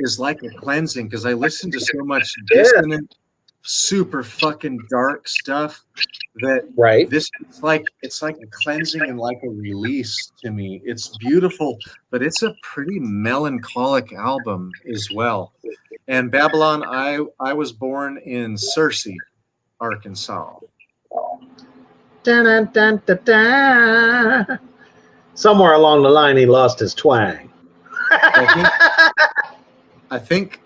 is like a cleansing because I listen to so much dissonant, super fucking dark stuff that this it's like a cleansing and like a release to me. It's beautiful, but it's a pretty melancholic album as well. And Babylon, I was born in Searcy, Arkansas. Dun, dun, dun, dun, dun. Somewhere along the line, he lost his twang. I think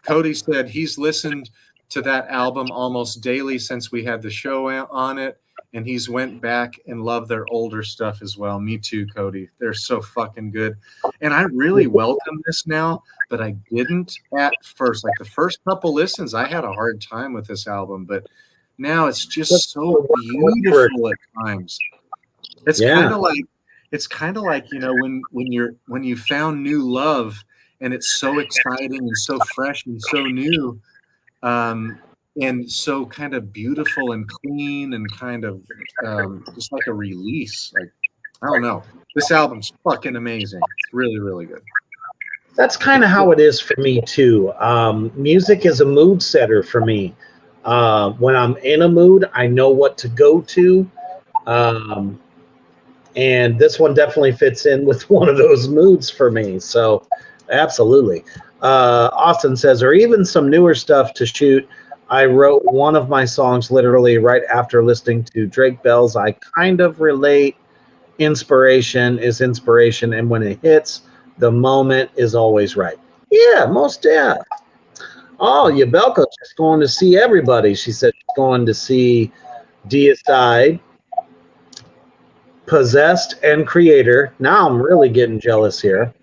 Cody said he's listened to that album almost daily since we had the show on it, and he's went back and loved their older stuff as well. Me too, Cody. They're so fucking good. And I really welcome this now, but I didn't at first. Like the first couple listens, I had a hard time with this album, but now it's just so beautiful at times. It's kind of like, you know, when you found new love and it's so exciting and so fresh and so new, and so kind of beautiful and clean and kind of just like a release. Like, I don't know. This album's fucking amazing. It's really, really good. That's kind of how it is for me too. Music is a mood setter for me. When I'm in a mood, I know what to go to. And this one definitely fits in with one of those moods for me. So absolutely. Austin says, or even some newer stuff to shoot. I wrote one of my songs literally right after listening to Drake Bell's I Kind of Relate. Inspiration is inspiration. And when it hits, the moment is always right. Yeah, most deaf. Oh, Yabelko's just going to see everybody. She said she's going to see Deicide, Possessed, and Creator. Now I'm really getting jealous here.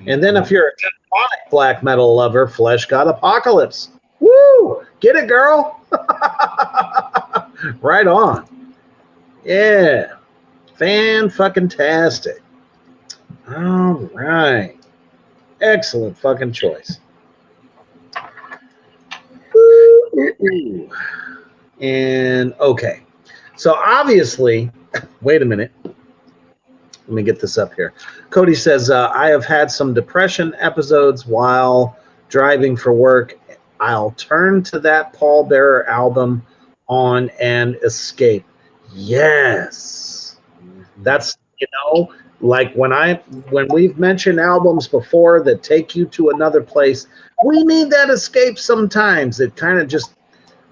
And then if you're a symphonic black metal lover, Flesh God Apocalypse. Woo! Get it, girl? Right on. Yeah. Fan-fucking-tastic. All right. Excellent fucking choice. Ooh. And, okay. So, obviously, wait a minute. Let me get this up here. Cody says, I have had some depression episodes while driving for work. I'll turn to that Paul Bearer album on and escape. Yes. That's, you know, like when we've mentioned albums before that take you to another place, we need that escape sometimes. It kind of just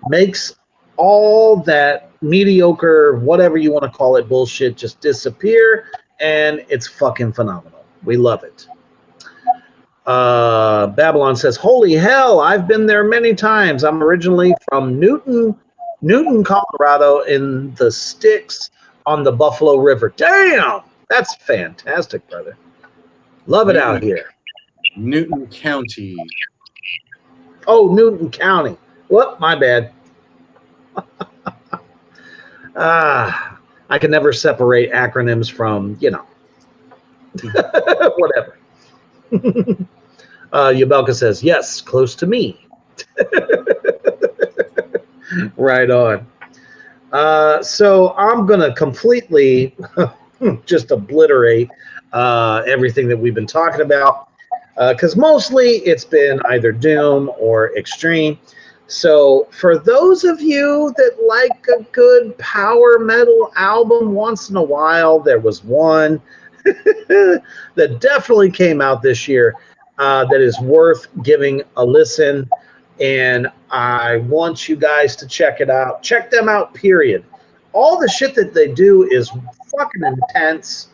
makes all that mediocre, whatever you want to call it, bullshit just disappear, and it's fucking phenomenal. We love it. Babylon says, holy hell, I've been there many times. I'm originally from Newton, Colorado, in the sticks on the Buffalo River. Damn, that's fantastic, brother. Love it out here. Newton County. Oh, Newton County. Whoop, my bad. I can never separate acronyms from, you know, whatever. Yabelka says, yes, close to me. Right on. So I'm going to completely just obliterate everything that we've been talking about, because mostly it's been either Doom or Extreme. So for those of you that like a good power metal album once in a while, there was one that definitely came out this year that is worth giving a listen. And I want you guys to check it out. Check them out, period. All the shit that they do is fucking intense.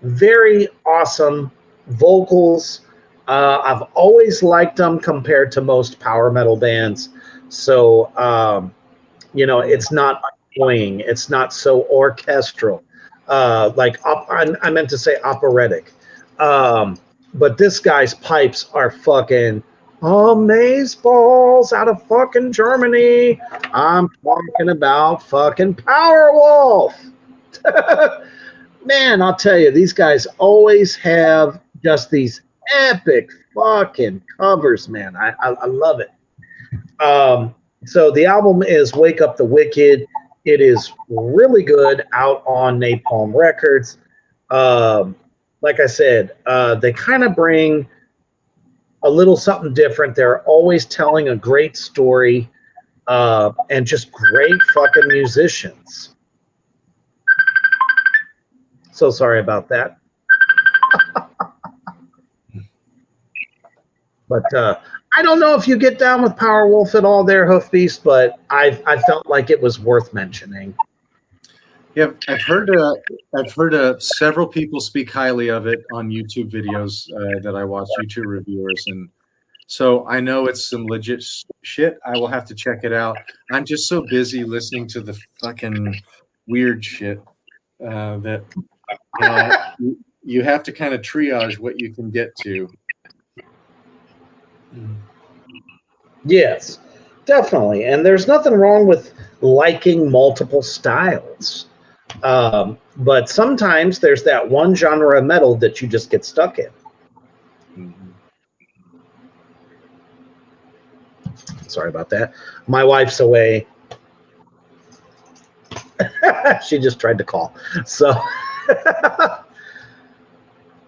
Very awesome vocals. I've always liked them compared to most power metal bands. So, you know, it's not annoying. It's not so orchestral. I meant to say operatic. But this guy's pipes are fucking amazeballs out of fucking Germany. I'm talking about fucking Powerwolf. Man, I'll tell you, these guys always have just these epic fucking covers, man. I love it. So the album is Wake Up the Wicked. It is really good, out on Napalm Records. Like I said, they kind of bring a little something different. They're always telling a great story, and just great fucking musicians. So sorry about that. But I don't know if you get down with Powerwolf at all there, Hoofbeast, but I felt like it was worth mentioning. Yeah, I've heard several people speak highly of it on YouTube videos that I watch, YouTube reviewers, and so I know it's some legit shit. I will have to check it out. I'm just so busy listening to the fucking weird shit that you have to kind of triage what you can get to. Yes, definitely. And there's nothing wrong with liking multiple styles. But sometimes there's that one genre of metal that you just get stuck in. Mm-hmm. Sorry about that. My wife's away. She just tried to call. So,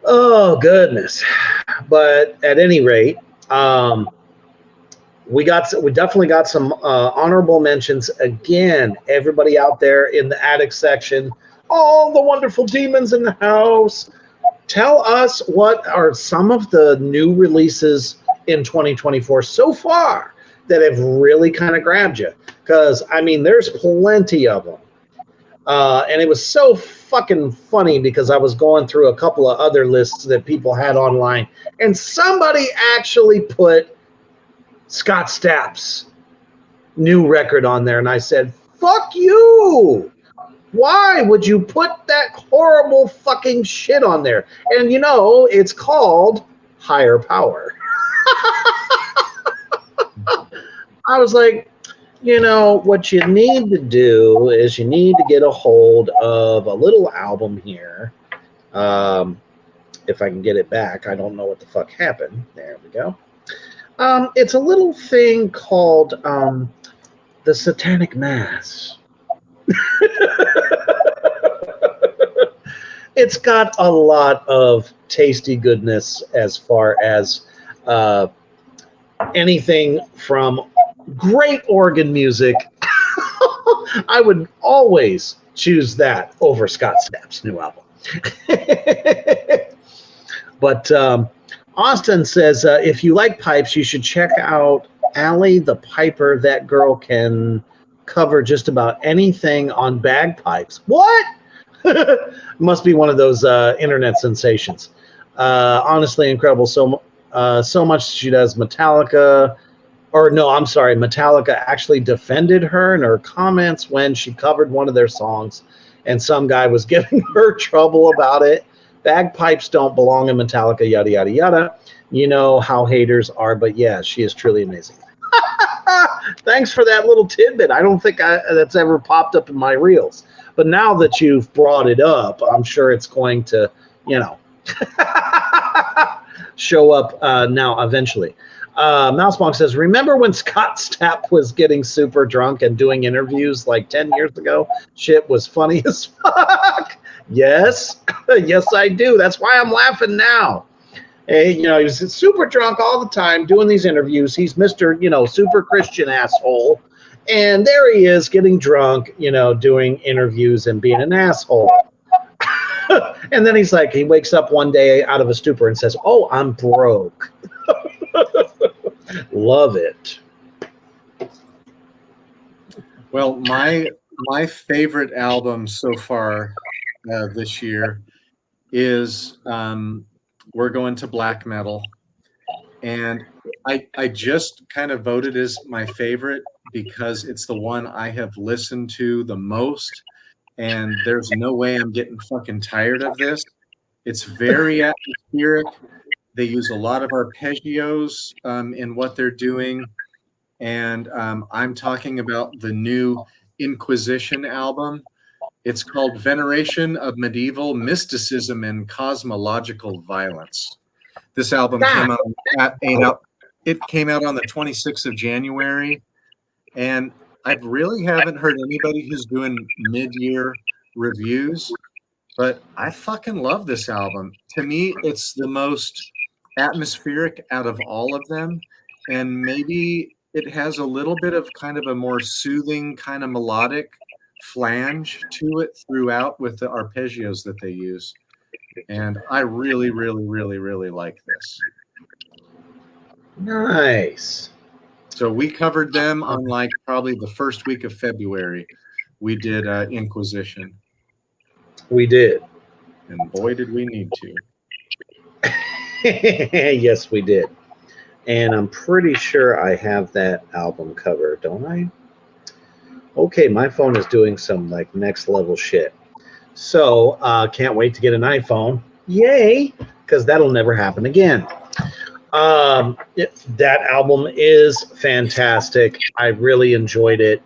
oh, goodness. But at any rate, we definitely got some honorable mentions. Again, everybody out there in the attic section, all the wonderful demons in the house, tell us what are some of the new releases in 2024 so far that have really kind of grabbed you. Because, I mean, there's plenty of them. And it was so fucking funny because I was going through a couple of other lists that people had online, and somebody actually put Scott Stapp's new record on there, and I said, fuck you! Why would you put that horrible fucking shit on there? And you know, it's called Higher Power. I was like, you know, what you need to do is you need to get a hold of a little album here. If I can get it back, I don't know what the fuck happened. There we go. It's a little thing called the Satanic Mass. It's got a lot of tasty goodness as far as anything from great organ music. I would always choose that over Scott Stapp's new album. But Austin says, if you like pipes, you should check out Allie the Piper. That girl can cover just about anything on bagpipes. What? Must be one of those internet sensations. Honestly, incredible. So much she does. Metallica actually defended her in her comments when she covered one of their songs, and some guy was giving her trouble about it. Bagpipes don't belong in Metallica, yada, yada, yada. You know how haters are, but yeah, she is truly amazing. Thanks for that little tidbit. I don't think that's ever popped up in my reels. But now that you've brought it up, I'm sure it's going to, show up now eventually. Mousebonk says, remember when Scott Stapp was getting super drunk and doing interviews like 10 years ago? Shit was funny as fuck. Yes. Yes, I do. That's why I'm laughing now. Hey, he was super drunk all the time doing these interviews. He's Mr., super Christian asshole. And there he is getting drunk, doing interviews and being an asshole. And then he wakes up one day out of a stupor and says, oh, I'm broke. Love it. Well, my favorite album so far this year is We're Going to Black Metal. And I just kind of voted as my favorite because it's the one I have listened to the most. And there's no way I'm getting fucking tired of this. It's very atmospheric. They use a lot of arpeggios in what they're doing. And I'm talking about the new Inquisition album. It's called Veneration of Medieval Mysticism and Cosmological Violence. This album came out on the 26th of January. And I really haven't heard anybody who's doing mid-year reviews, but I fucking love this album. To me, it's the most atmospheric out of all of them, and maybe it has a little bit of kind of a more soothing kind of melodic flange to it throughout with the arpeggios that they use. And I really, really, really, really like this. Nice. So we covered them on like probably the first week of February. We did Inquisition. We did. And boy, did we need to. Yes, we did. And I'm pretty sure I have that album cover, don't I? Okay, my phone is doing some like next level shit. So can't wait to get an iPhone. Yay! Because that'll never happen again. That album is fantastic. I really enjoyed it.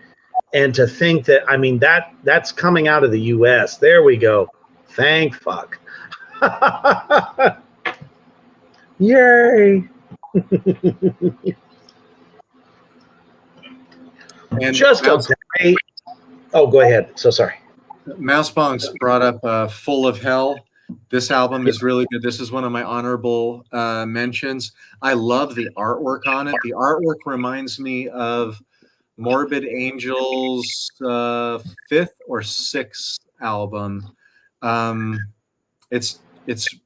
And to think that, I mean, that's coming out of the US. There we go. Thank fuck. Yay. And just a great. Oh, go ahead. So sorry. Mousebongs brought up Full of Hell. This album is really good. This is one of my honorable mentions. I love the artwork on it. The artwork reminds me of Morbid Angel's fifth or sixth album. It's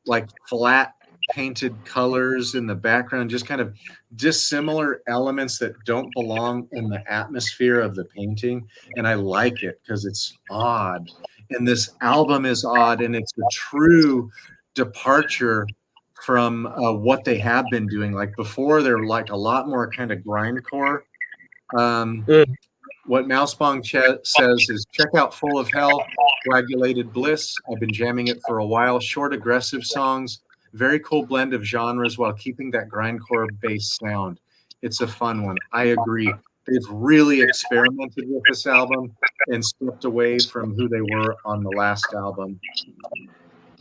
like flat painted colors in the background, just kind of dissimilar elements that don't belong in the atmosphere of the painting. And I like it because it's odd. And this album is odd, and it's a true departure from what they have been doing. Like before, they're like a lot more kind of grindcore. What Mousebong says is, check out Full of Hell, Coagulated Bliss. I've been jamming it for a while. Short, aggressive songs. Very cool blend of genres while keeping that grindcore bass sound. It's a fun one. I agree. They've really experimented with this album and stepped away from who they were on the last album.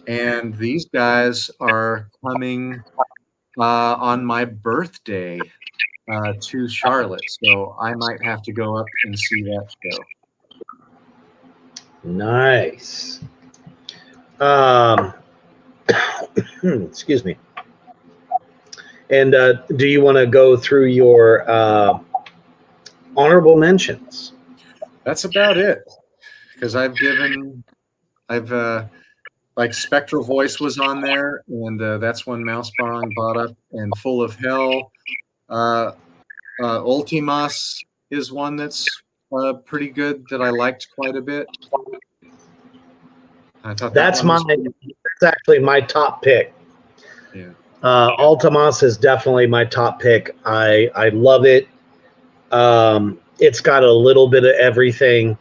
And these guys are coming on my birthday to Charlotte. So I might have to go up and see that show. Nice. Excuse me. And do you want to go through your honorable mentions? That's about it. Because I've like Spectral Voice was on there, and that's one Mousebong brought up, and Full of Hell. Ultimas is one that's pretty good that I liked quite a bit. I thought that's actually my top pick. Yeah. Ultimas is definitely my top pick. I love it. It's got a little bit of everything.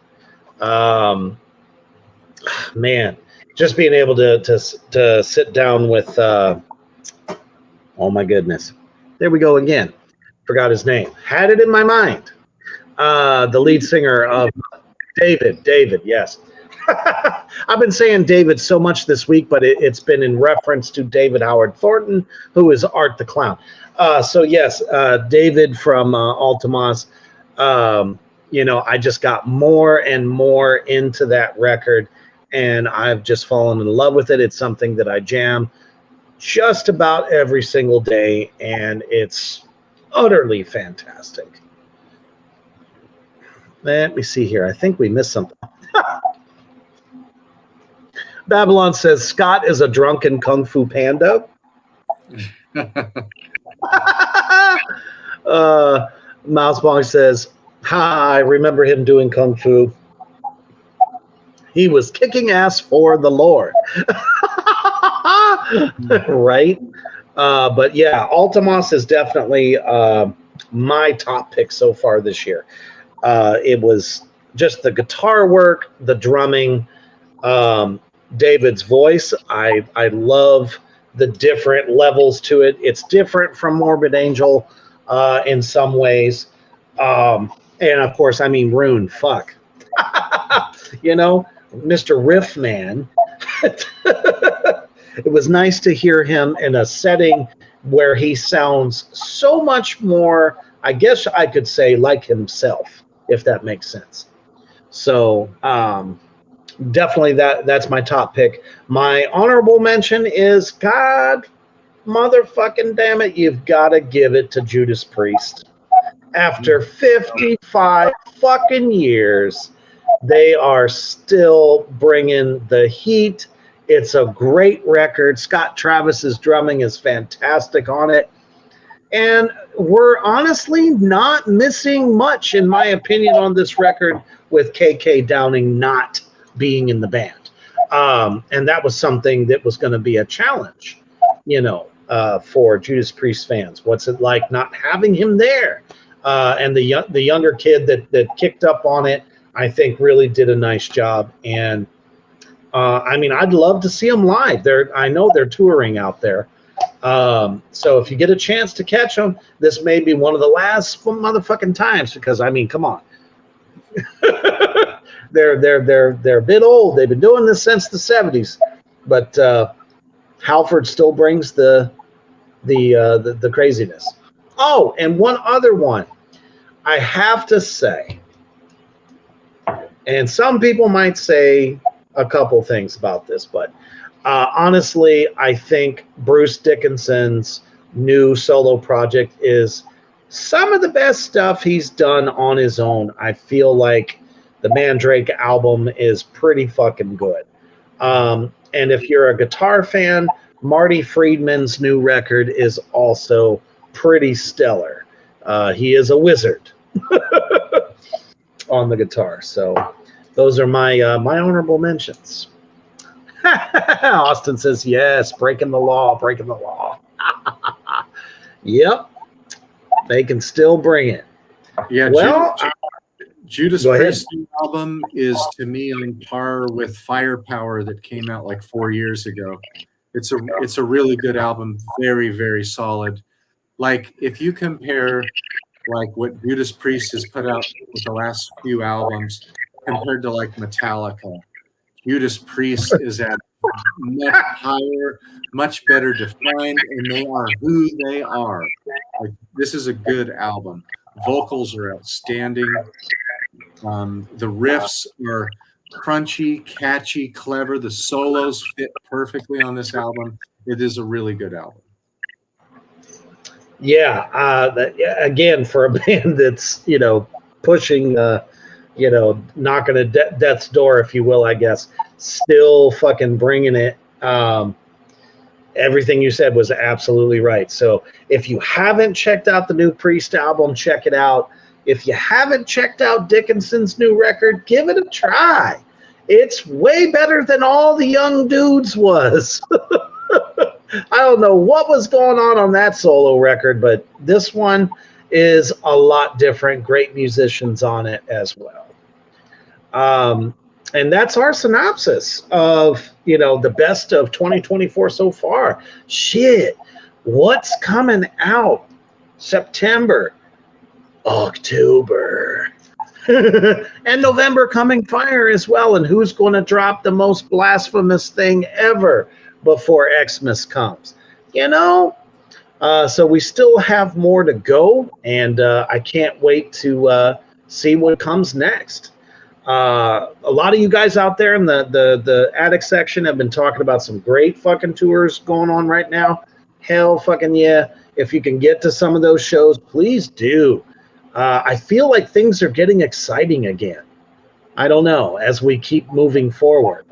Man, just being able to sit down with oh my goodness. There we go again. Forgot his name. Had it in my mind. The lead singer of David, yes. I've been saying David so much this week, but it's been in reference to David Howard Thornton, who is Art the Clown. So yes, David from Ultimas. I just got more and more into that record, and I've just fallen in love with it. It's something that I jam just about every single day, and it's utterly fantastic. Let me see here. I think we missed something. Babylon says Scott is a drunken Kung Fu Panda. Mousebong says, I remember him doing Kung Fu. He was kicking ass for the Lord. Right? But yeah, Ultimas is definitely my top pick so far this year. It was just the guitar work, the drumming, David's voice. I love the different levels to it. It's different from Morbid Angel in some ways. And of course, I mean, Rune, fuck. Mr. Riff Man. It was nice to hear him in a setting where he sounds so much more, I guess I could say, like himself, if that makes sense. So definitely that's my top pick. My honorable mention is, God motherfucking damn it, you've got to give it to Judas Priest. After 55 fucking years, they are still bringing the heat. It's a great record. Scott Travis's drumming is fantastic on it. And we're honestly not missing much, in my opinion, on this record with KK Downing not being in the band. And that was something that was going to be a challenge, for Judas Priest fans. What's it like not having him there? And the younger kid that kicked up on it, I think, really did a nice job. And I'd love to see them live. I know they're touring out there. So if you get a chance to catch them, this may be one of the last motherfucking times, because come on. they're a bit old. They've been doing this since the 70s, but Halford still brings the craziness. Oh, and one other one I have to say, and some people might say a couple things about this, but honestly, I think Bruce Dickinson's new solo project is some of the best stuff he's done on his own. I feel like the Mandrake album is pretty fucking good. And if you're a guitar fan, Marty Friedman's new record is also pretty stellar. He is a wizard on the guitar. So those are my honorable mentions. Austin says, yes, breaking the law. Yep. They can still bring it. Yeah, well, Judas Priest's album is, to me, on par with Firepower that came out like 4 years ago. It's a really good album, very, very solid. Like, if you compare like what Judas Priest has put out with the last few albums compared to like Metallica, Judas Priest is at much higher, much better defined, and they are who they are. Like, this is a good album. Vocals are outstanding. The riffs are crunchy, catchy, clever. The solos fit perfectly on this album. It is a really good album. Yeah. Again, for a band that's, pushing, knocking at death's door, if you will, I guess, still fucking bringing it. Everything you said was absolutely right. So if you haven't checked out the new Priest album, check it out. If you haven't checked out Dickinson's new record, give it a try. It's way better than all the young dudes was. I don't know what was going on that solo record, but this one is a lot different. Great musicians on it as well. And that's our synopsis of, the best of 2024 so far. Shit, what's coming out? September, October, and November coming fire as well. And who's going to drop the most blasphemous thing ever before Xmas comes? So we still have more to go, and I can't wait to see what comes next. A lot of you guys out there in the Attic section have been talking about some great fucking tours going on right now. Hell fucking yeah. If you can get to some of those shows, please do. I feel like things are getting exciting again. I don't know, as we keep moving forward.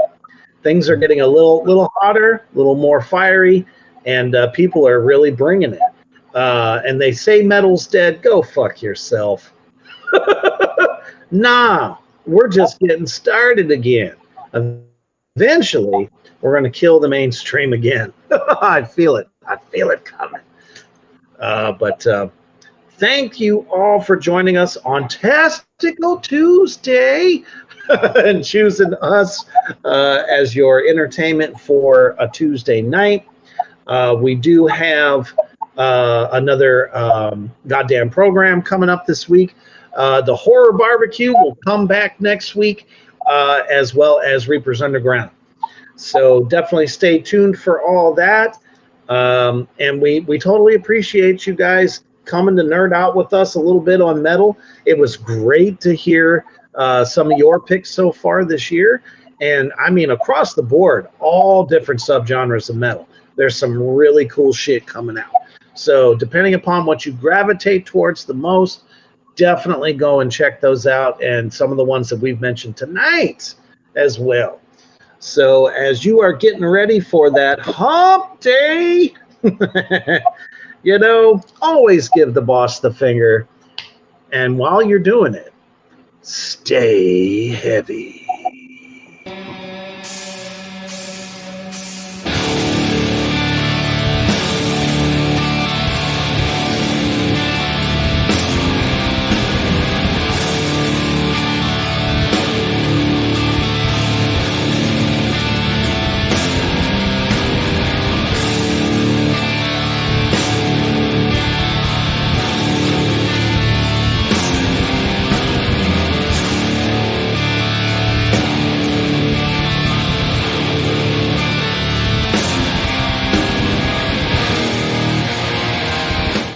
Things are getting a little hotter, a little more fiery, and people are really bringing it. And they say metal's dead. Go fuck yourself. Nah. We're just getting started again. Eventually, we're going to kill the mainstream again. I feel it. I feel it coming. But thank you all for joining us on Tastical Tuesday and choosing us as your entertainment for a Tuesday night. We do have another goddamn program coming up this week. The Horror Barbecue will come back next week, as well as Reapers Underground. So definitely stay tuned for all that. And we totally appreciate you guys coming to nerd out with us a little bit on metal. It was great to hear some of your picks so far this year. And across the board, all different subgenres of metal. There's some really cool shit coming out. So depending upon what you gravitate towards the most, definitely go and check those out, and some of the ones that we've mentioned tonight as well. So as you are getting ready for that hump day, You know, always give the boss the finger. And while you're doing it, stay heavy.